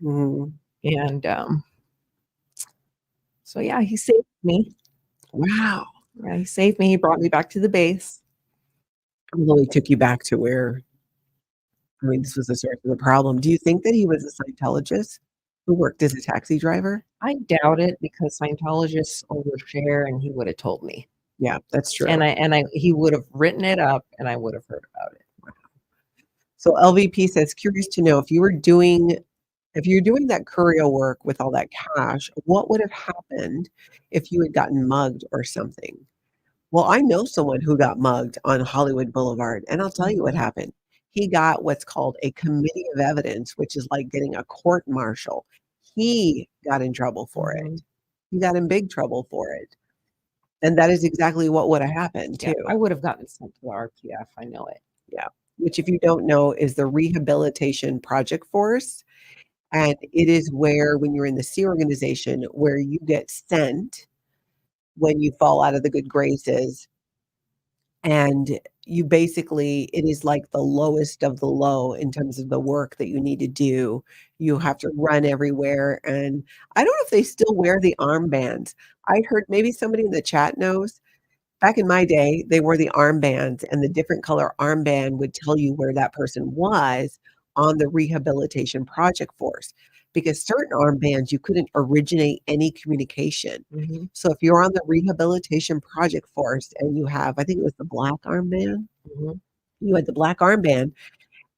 Mhm. And, so yeah, he saved me. Wow. Yeah, he saved me, he brought me back to the base. Really took you back to where this was the source of the problem. Do you think that he was a Scientologist who worked as a taxi driver? I doubt it because Scientologists overshare, and he would have told me. Yeah, that's And true. I he would have written it up, and I would have heard about it. So LVP says, curious to know if you're doing that courier work with all that cash, what would have happened if you had gotten mugged or something? Well, I know someone who got mugged on Hollywood Boulevard, and I'll tell you what Mhm, happened. He got what's called a committee of evidence, which is like getting a court martial. He got in trouble for it. mhm. He got in big trouble for it. And that is exactly what would have happened Yeah, I too. would have gotten sent to the RPF, I know it. Yeah. Which, if you don't know, is the Rehabilitation Project Force. And it is where, when you're in the Sea organization, where you get sent when you fall out of the good graces. And you basically, it is like the lowest of the low in terms of the work that you need to do. You have to run everywhere. And I don't know if they still wear the armbands. I heard maybe somebody in the chat knows. Back in my day, they wore the armbands, and the different color armband would tell you where that person was on the rehabilitation project force. Because certain armbands, you couldn't originate any communication. Mhm, So if you're on the rehabilitation project force and you have, I think it was the black armband, mhm, you had the black armband,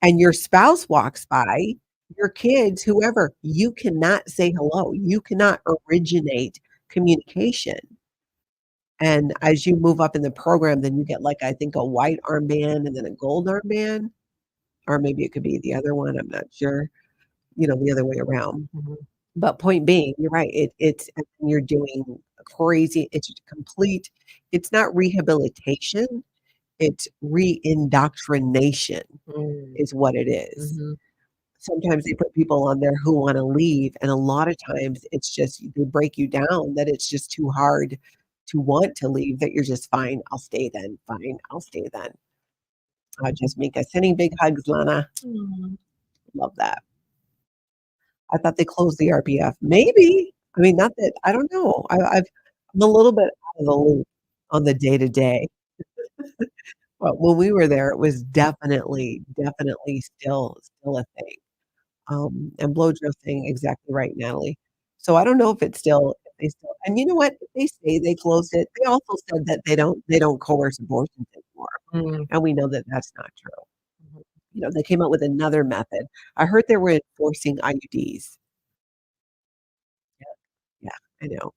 and your spouse walks by, your kids, whoever, you cannot say hello. You cannot originate communication. And as you move up in the program, then you get, like, I think, a white armband and then a gold armband, or maybe it could be the other one, I'm not sure, the other way around. mhm. But point being, you're right, it's and you're doing crazy. It's complete. It's not rehabilitation. It's reindoctrination Mm. is what it is. Mhm. Sometimes they put people on there who wanna leave, and a lot of times it's just they break you down that it's just too hard to want to leave, that you're just, "Fine, I'll stay then. Fine, I'll stay then." Just make us sending big hugs, Lana. Aw. Love that. I thought they closed the RPF. Maybe. I mean, not that I don't know. I'm a little bit out of the loop on the day-to-day. But when we were there, it was definitely still a thing. And blow dressing, exactly right, Natalie. So I don't know if they still and you know what? If they say they closed it, they also said that they don't coerce abortions anymore, Mm. and we know that that's not true. Mhm. You know, they came up with another method. I heard they were enforcing IUDs. Yeah, I know.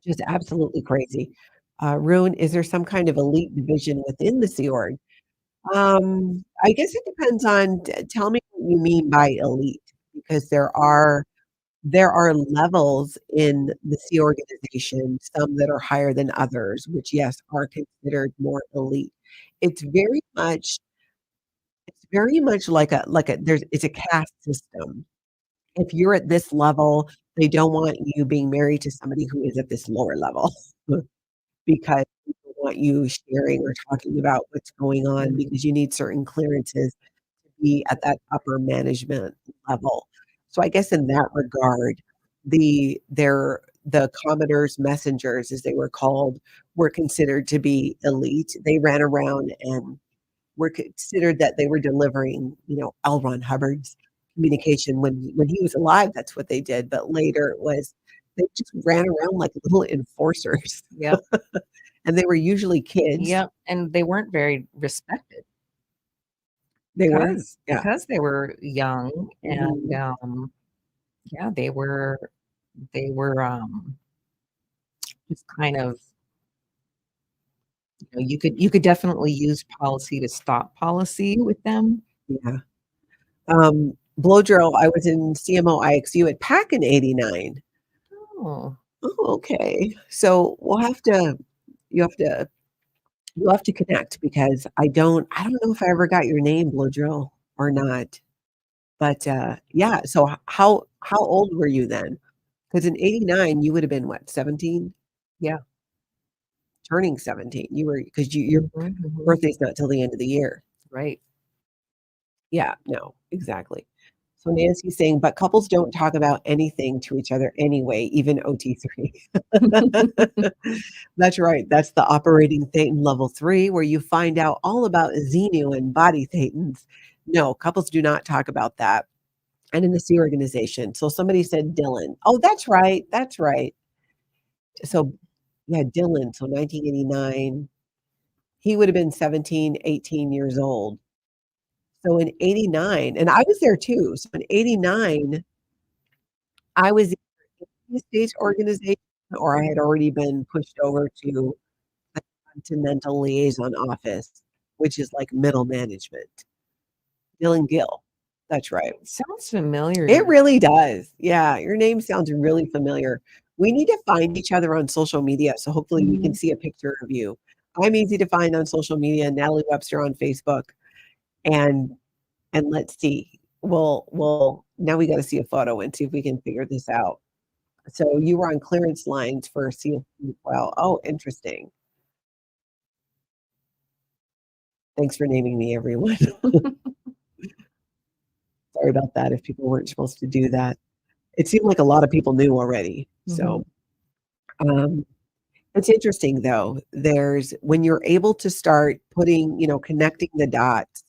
Just absolutely crazy. Rune, is there some kind of elite division within the Sea Org? I guess it depends on tell me what you mean by elite, because there are levels in the Sea organization, some that are higher than others, which, yes, are considered more elite. It's very much it's very much like a there's it's a caste system. If you're at this level, they don't want you being married to somebody who is at this lower level because people want you sharing or talking about what's going on Mhm. because you need certain clearances be at that upper management level. So I guess in that regard, the Commodore's messengers, as they were called, were considered to be elite. They ran around and were considered that they were delivering, L. Ron Hubbard's communication when he was alive. That's what they did. But later it was they just ran around like little enforcers, Yep. and they were usually kids. Yep, and they weren't very respected They were, yeah. because they were young and, Mhm. yeah, they were just kind of you could definitely use policy to stop policy with them. Yeah. Blow drill, I was in CMO IXU at PAC in '89. Oh, Oh, okay. So we'll have to you have to you'll have to connect because I don't know if I ever got your name, Blow drill, or not. But, yeah, so how old were you then? Because in '89, you would have been what, 17? yeah. Turning 17. You were because your Mhm, mhm. birthday's not till the end of the year. Right. Yeah, no, exactly. So Nancy's saying, "But couples don't talk about anything to each other anyway, even OT3." That's right. That's the operating thetan level 3 where you find out all about Xenu and body thetans. No, couples do not talk about that. And in the C organization. So somebody said Dylan. Oh, that's right. That's right. So yeah, Dylan. So 1989, he would have been 17, 18 years old. So in '89, and I was there too. So in '89, I was in the state organization or I had already been pushed over to the Continental Liaison Office, which is like middle management. Dylan Gill. That's right. Sounds familiar to It me. really does. Yeah, your name sounds really familiar. We need to find each other on social media, so hopefully we can Mhm. see a picture of you. I'm easy to find on social media, Natalie Webster on Facebook, and let's see. We'll now we gotta see a photo and see if we can figure this out. So you were on clearance lines for CFP. Well, oh, interesting. Thanks for naming me, everyone. Sorry about that if people weren't supposed to do that. It seemed like a lot of people knew already. Mhm. So, um, it's interesting though. There's when you're able to start putting, connecting the dots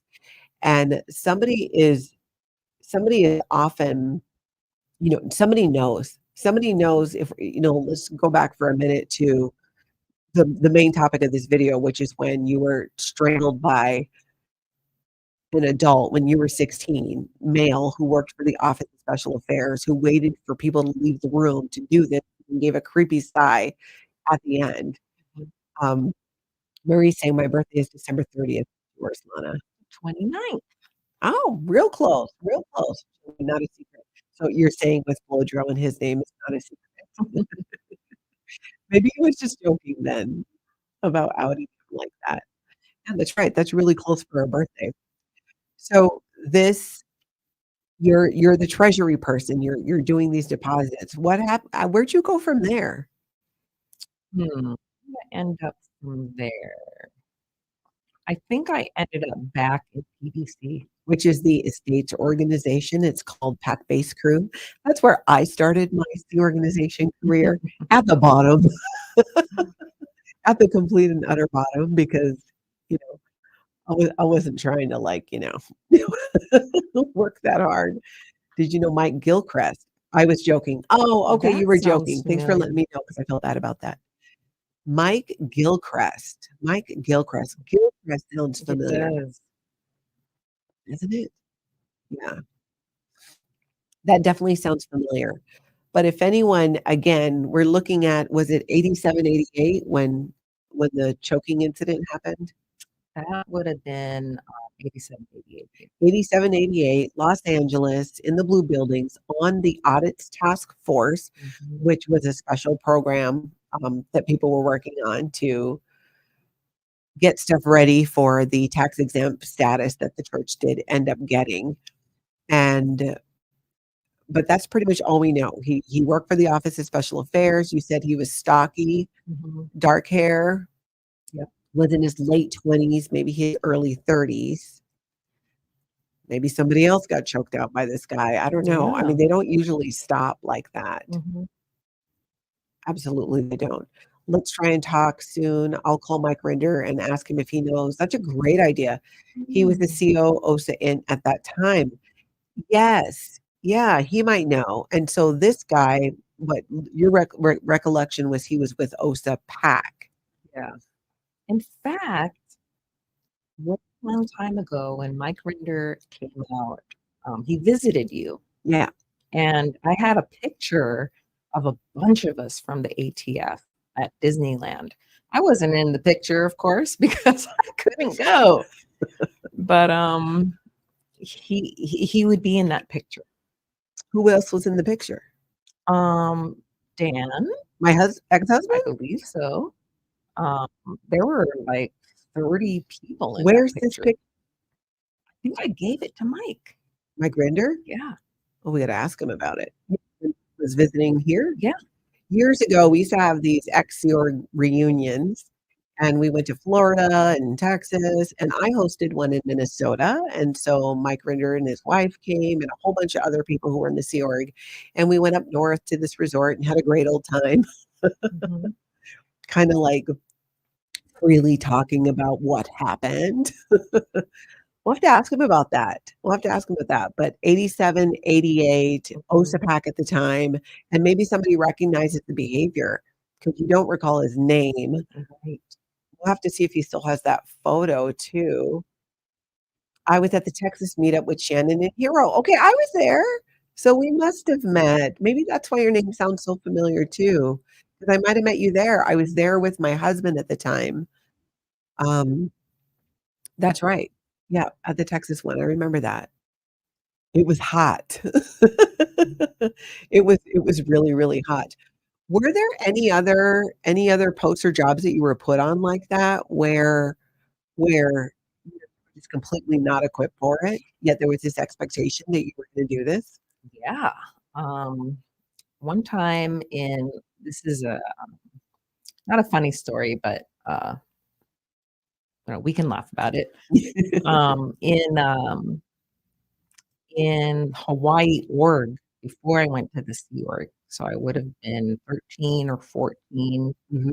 and somebody is often, somebody knows if, let's go back for a minute to the main topic of this video, which is when you were strangled by an adult when you were 16, male who worked for the Office of Special Affairs, who waited for people to leave the room to do this and gave a creepy sigh at the end. Um, Marie's saying my birthday is December 30th. Yours, Lana. 29th. Oh, real close, real close. Not a secret. So you're saying with Blow and his name is not a secret. Maybe he was just joking then about outing him like that. Yeah, that's right, that's really close for a birthday. So this you're the treasury person, you're doing these deposits. What happened? Where'd you go from there? Where did I end up from there? I think I ended up back at PBC. Which is the estates organization. It's called Pack Base Crew. That's where I started my sea organization career, at the bottom, at the complete and utter bottom, because, you know, I wasn't trying to, like, work that hard. Did you know Mike Gilchrist? I was joking. Oh, okay, you That were sounds joking. Thanks for familiar. letting me know, because I felt bad about that. Mike Gilchrist. Gilchrist sounds It familiar, does. doesn't it? Yeah, that definitely sounds familiar. But if anyone, again, we're looking at, was it 87, 88 when the choking incident happened? That would have been 87, 88. 87, 88, Los Angeles, in the blue buildings, on the audits task force, Mhm. which was a special program that people were working on to get stuff ready for the tax exempt status that the church did end up getting. And but that's pretty much all we know. He worked for the Office of Special Affairs. You said he was stocky, Mhm. dark hair, Yep. was in his late 20s, maybe his early 30s. Maybe somebody else got choked out by this guy. I don't know. I Yeah. mean, they don't usually stop like that. Mhm. Absolutely, they don't. Let's try and talk soon. I'll call Mike Rinder and ask him if he knows. That's a great idea. He was the Mm. CO OSA in at that time. Yes. Yeah, he might know. And so this guy, what your recollection was, he was with OSA PAC. Yeah. In fact, one long time ago when Mike Rinder came out, he visited you, Yeah. and I had a picture of a bunch of us from the ATF at Disneyland. I wasn't in the picture, of course, because I couldn't go. But he would be in that picture. Who else was in the picture? Um, Dan, My I ex-husband? believe so. Um, there were like 30 people in that Where's this picture. pic? I think I gave it to Mike. Mike Rinder? Yeah. Oh, we gotta ask him about it. He was visiting here? Yeah. Years ago, we used to have these ex Yorg reunions, and we went to Florida and Texas, and I hosted one in Minnesota, and so Mike Rinder and his wife came, and a whole bunch of other people who were in the Sea Org, and we went up north to this resort and had a great old time, Mhm. kinda, like, freely talking about what happened. We'll have to ask him about that. We'll have to ask him about that, but 87, 88, Mhm. OSAPAC at the time, and maybe somebody recognizes the behavior because you don't recall his name. Right. We'll have to see if he still has that photo too. I was at the Texas meetup with Shannon and Hero. Okay, I was there. So we must have met. Maybe that's why your name sounds so familiar too, because I might have met you there. I was there with my husband at the time. Um, that's right. Yeah, at the Texas one. I remember that. It was hot. It was really, really hot. Were there any other posts or jobs that you were put on like that where you were just completely not equipped for it, yet there was this expectation that you were gonna do this? Yeah. Um, one time in this is a not a funny story, but we can laugh about it. Um, in um, in Hawaii org before I went to the Sea Org, so I would have been 13 or 14. Mhm.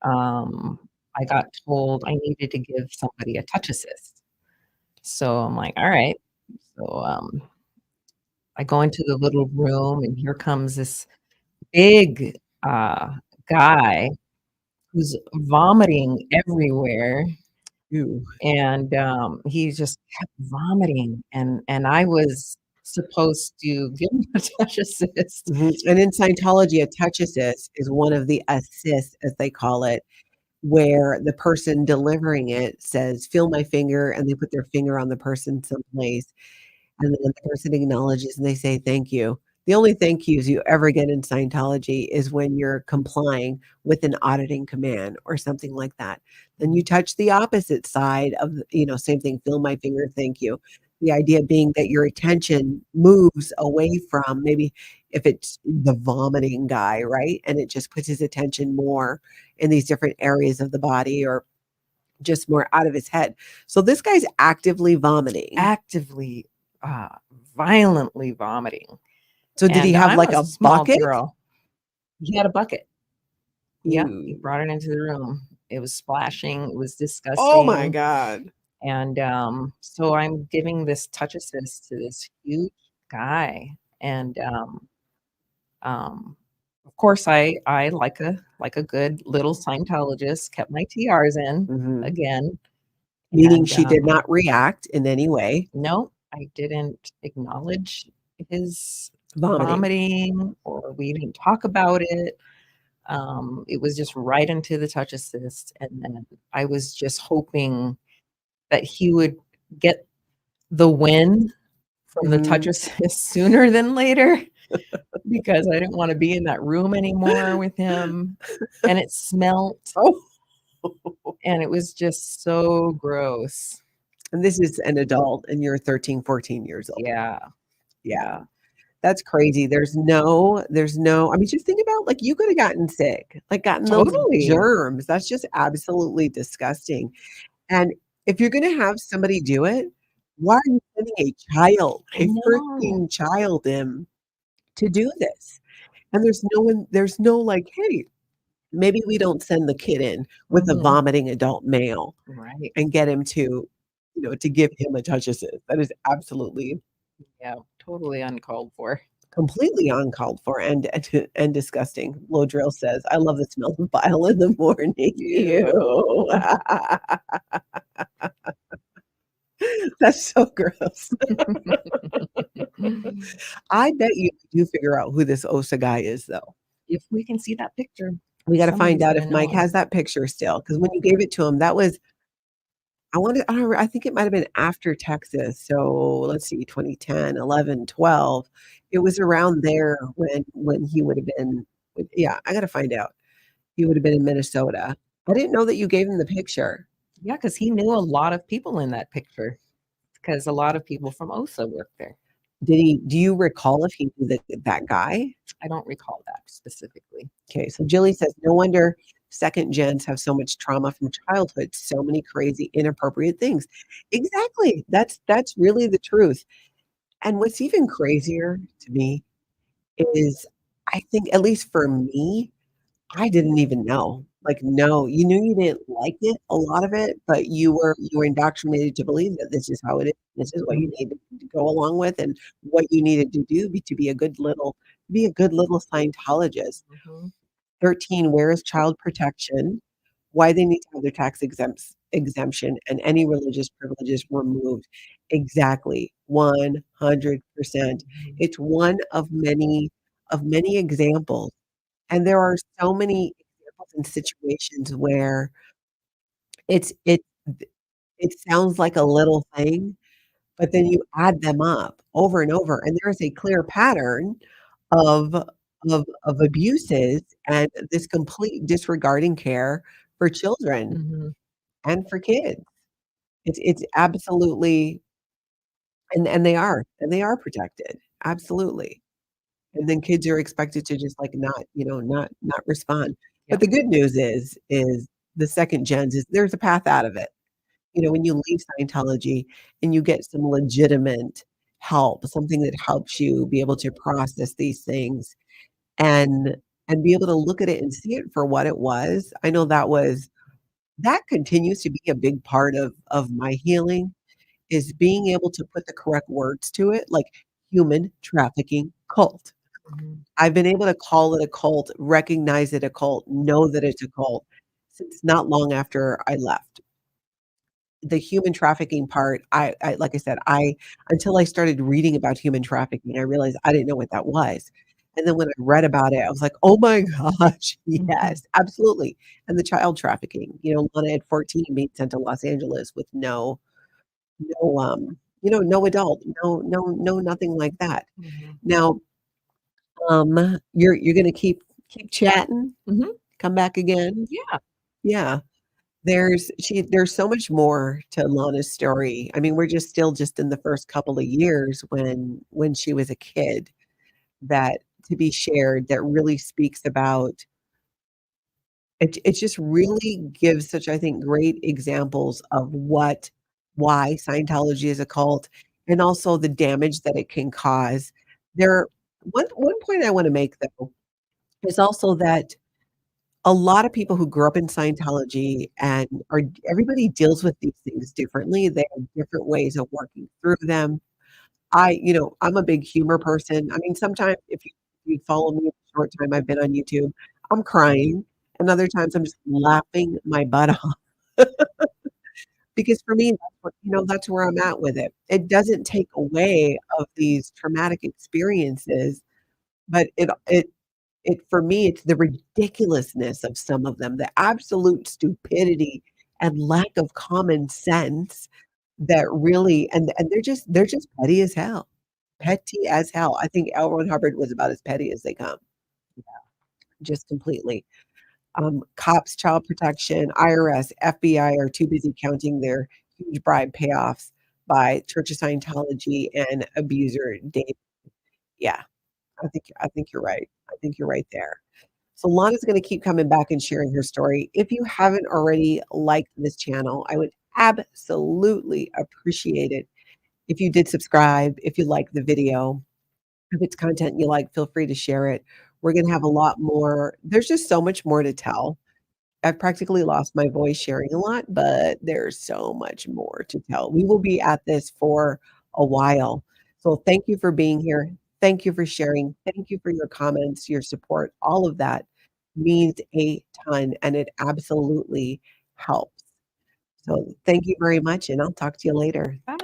Um, I got told I needed to give somebody a touch assist. So I'm like, all right. So I go into the little room, and here comes this big guy who's vomiting everywhere, Ew. and he just kept vomiting, and I was supposed to give him a touch assist. Mhm, and in Scientology, a touch assist is one of the assists, as they call it, where the person delivering it says, "Feel my finger," and they put their finger on the person someplace, and then the person acknowledges and they say, "Thank you." The only thank yous you ever get in Scientology is when you're complying with an auditing command or something like that. Then you touch the opposite side of, same thing, feel my finger, thank you. The idea being that your attention moves away from maybe if it's the vomiting guy, right? And it just puts his attention more in these different areas of the body or just more out of his head. So this guy's actively vomiting. Actively, uh, violently vomiting. So did he And have I'm like a a small bucket? girl. He had a bucket. Yeah, he Ooh. brought it into the room. It was splashing. It was Oh my disgusting. God. And so I'm giving this touch assist to this huge guy, and of course, I like a good little Scientologist kept my TRs in Mhm. again, Meaning and she did not react in any way. no, I didn't acknowledge his Vomiting. vomiting, or we didn't talk about it. It was just right into the touch assist, and then I was just hoping that he would get the win from the touch Mhm. assist sooner than later because I didn't want to be in that room anymore with him. And it smelt Oh. and it was just so gross. And this is an adult and you're 13, 14 years old. Yeah. Yeah. Yeah. That's crazy. I mean, just think about like you could have gotten sick, like gotten those Totally. germs. That's just absolutely disgusting. And if you're gonna have somebody do it, why are you sending I a know. freaking child in to do this? And there's no like, hey, maybe we don't send the kid in with a Mhm. vomiting adult male Right. and get him to, to give him a touch assist. That is absolutely Yeah. Totally uncalled for. completely uncalled for and disgusting. Low Drill says, "I love the smell of bile in the morning." Ew. Ew. That's so gross. I bet you do figure out who this Osa guy is, though. If we can see that picture, We gotta find somebody's out gonna if Mike know. has that picture still. Because when you gave it to him, that was I don't I think it might have been after Texas. So let's see, 2010, 11, 12. It was around there when he would have been yeah, I gotta find out. He would have been in Minnesota. I didn't know that you gave him the picture. Yeah, because he knew a lot of people in that picture because a lot of people from OSA work there. Do you recall if he knew that guy? I don't recall that specifically. Okay, so Jilly says, "No wonder second gens have so much trauma from childhood, so many crazy, inappropriate things." Exactly. That's really the truth. And what's even crazier to me is I think, at least for me, I didn't even know. Like, no, you knew you didn't like it, a lot of it, but you were indoctrinated to believe that this is how it is. This is what you Mhm, need to go along with and what you needed to do to be a good little Scientologist. mhm, 13, where is child protection? Why they need to have their exemption and any religious privileges removed. Exactly, 100%. mhm, It's one of many examples, and there are so many examples and situations where it's it sounds like a little thing, but then you add them up over and over, and there is a clear pattern of of abuses and this complete disregarding care for children mhm. and for kids. It's absolutely and they are protected, absolutely. And then kids are expected to just, like, not, not respond. But Yep. the good news is the second gens is there's a path out of it. When you leave Scientology and you get some legitimate help, something that helps you be able to process these things and be able to look at it and see it for what it was. I know that continues to be a big part of my healing is being able to put the correct words to it, like human trafficking cult. Mhm. I've been able to call it a cult, recognize it a cult, know that it's a cult since not long after I left. The human trafficking part, I like I said, I until I started reading about human trafficking, I realized I didn't know what that was. And then when I read about it, I was like, "Oh my gosh, Mhm. yes, absolutely." And the child trafficking, Lana at 14 being sent to Los Angeles with no, no adult, no nothing like that. Mhm. Now, You're gonna keep chatting? Mhm. Come back again? Yeah. Yeah. There's so much more to Lana's story. I mean, we're just still just in the first couple of years when she was a kid that to be shared that really speaks about it just really gives such, I think, great examples of why Scientology is a cult and also the damage that it can cause. There one point I wanna make, though, is also that a lot of people who grew up in Scientology and are everybody deals with these things differently. They have different ways of working through them. I'm a big humor person. I mean, sometimes if you follow me the short time I've been on YouTube, I'm crying, and other times I'm just laughing my butt off because for me, that's where I'm at with it. It doesn't take away of these traumatic experiences, but it for me, it's the ridiculousness of some of them, the absolute stupidity and lack of common sense that really and they're just petty as hell. Petty as hell. I think L. Ron Hubbard was about as petty as they come, just completely. Cops, child protection, IRS, FBI are too busy counting their huge bribe payoffs by Church of Scientology and abuser Dave. Yeah, I think you're right. I think you're right there. So Lana's gonna keep coming back and sharing her story. If you haven't already liked this channel, I would absolutely appreciate it if you did subscribe, if you like the video. If it's content you like, feel free to share it. We're gonna have a lot more there's just so much more to tell. I've practically lost my voice sharing a lot, but there's so much more to tell. We will be at this for a while. So thank you for being here. Thank you for sharing. Thank you for your comments, your support. All of that means a ton and it absolutely helps. So thank you very much and I'll talk to you later. Bye.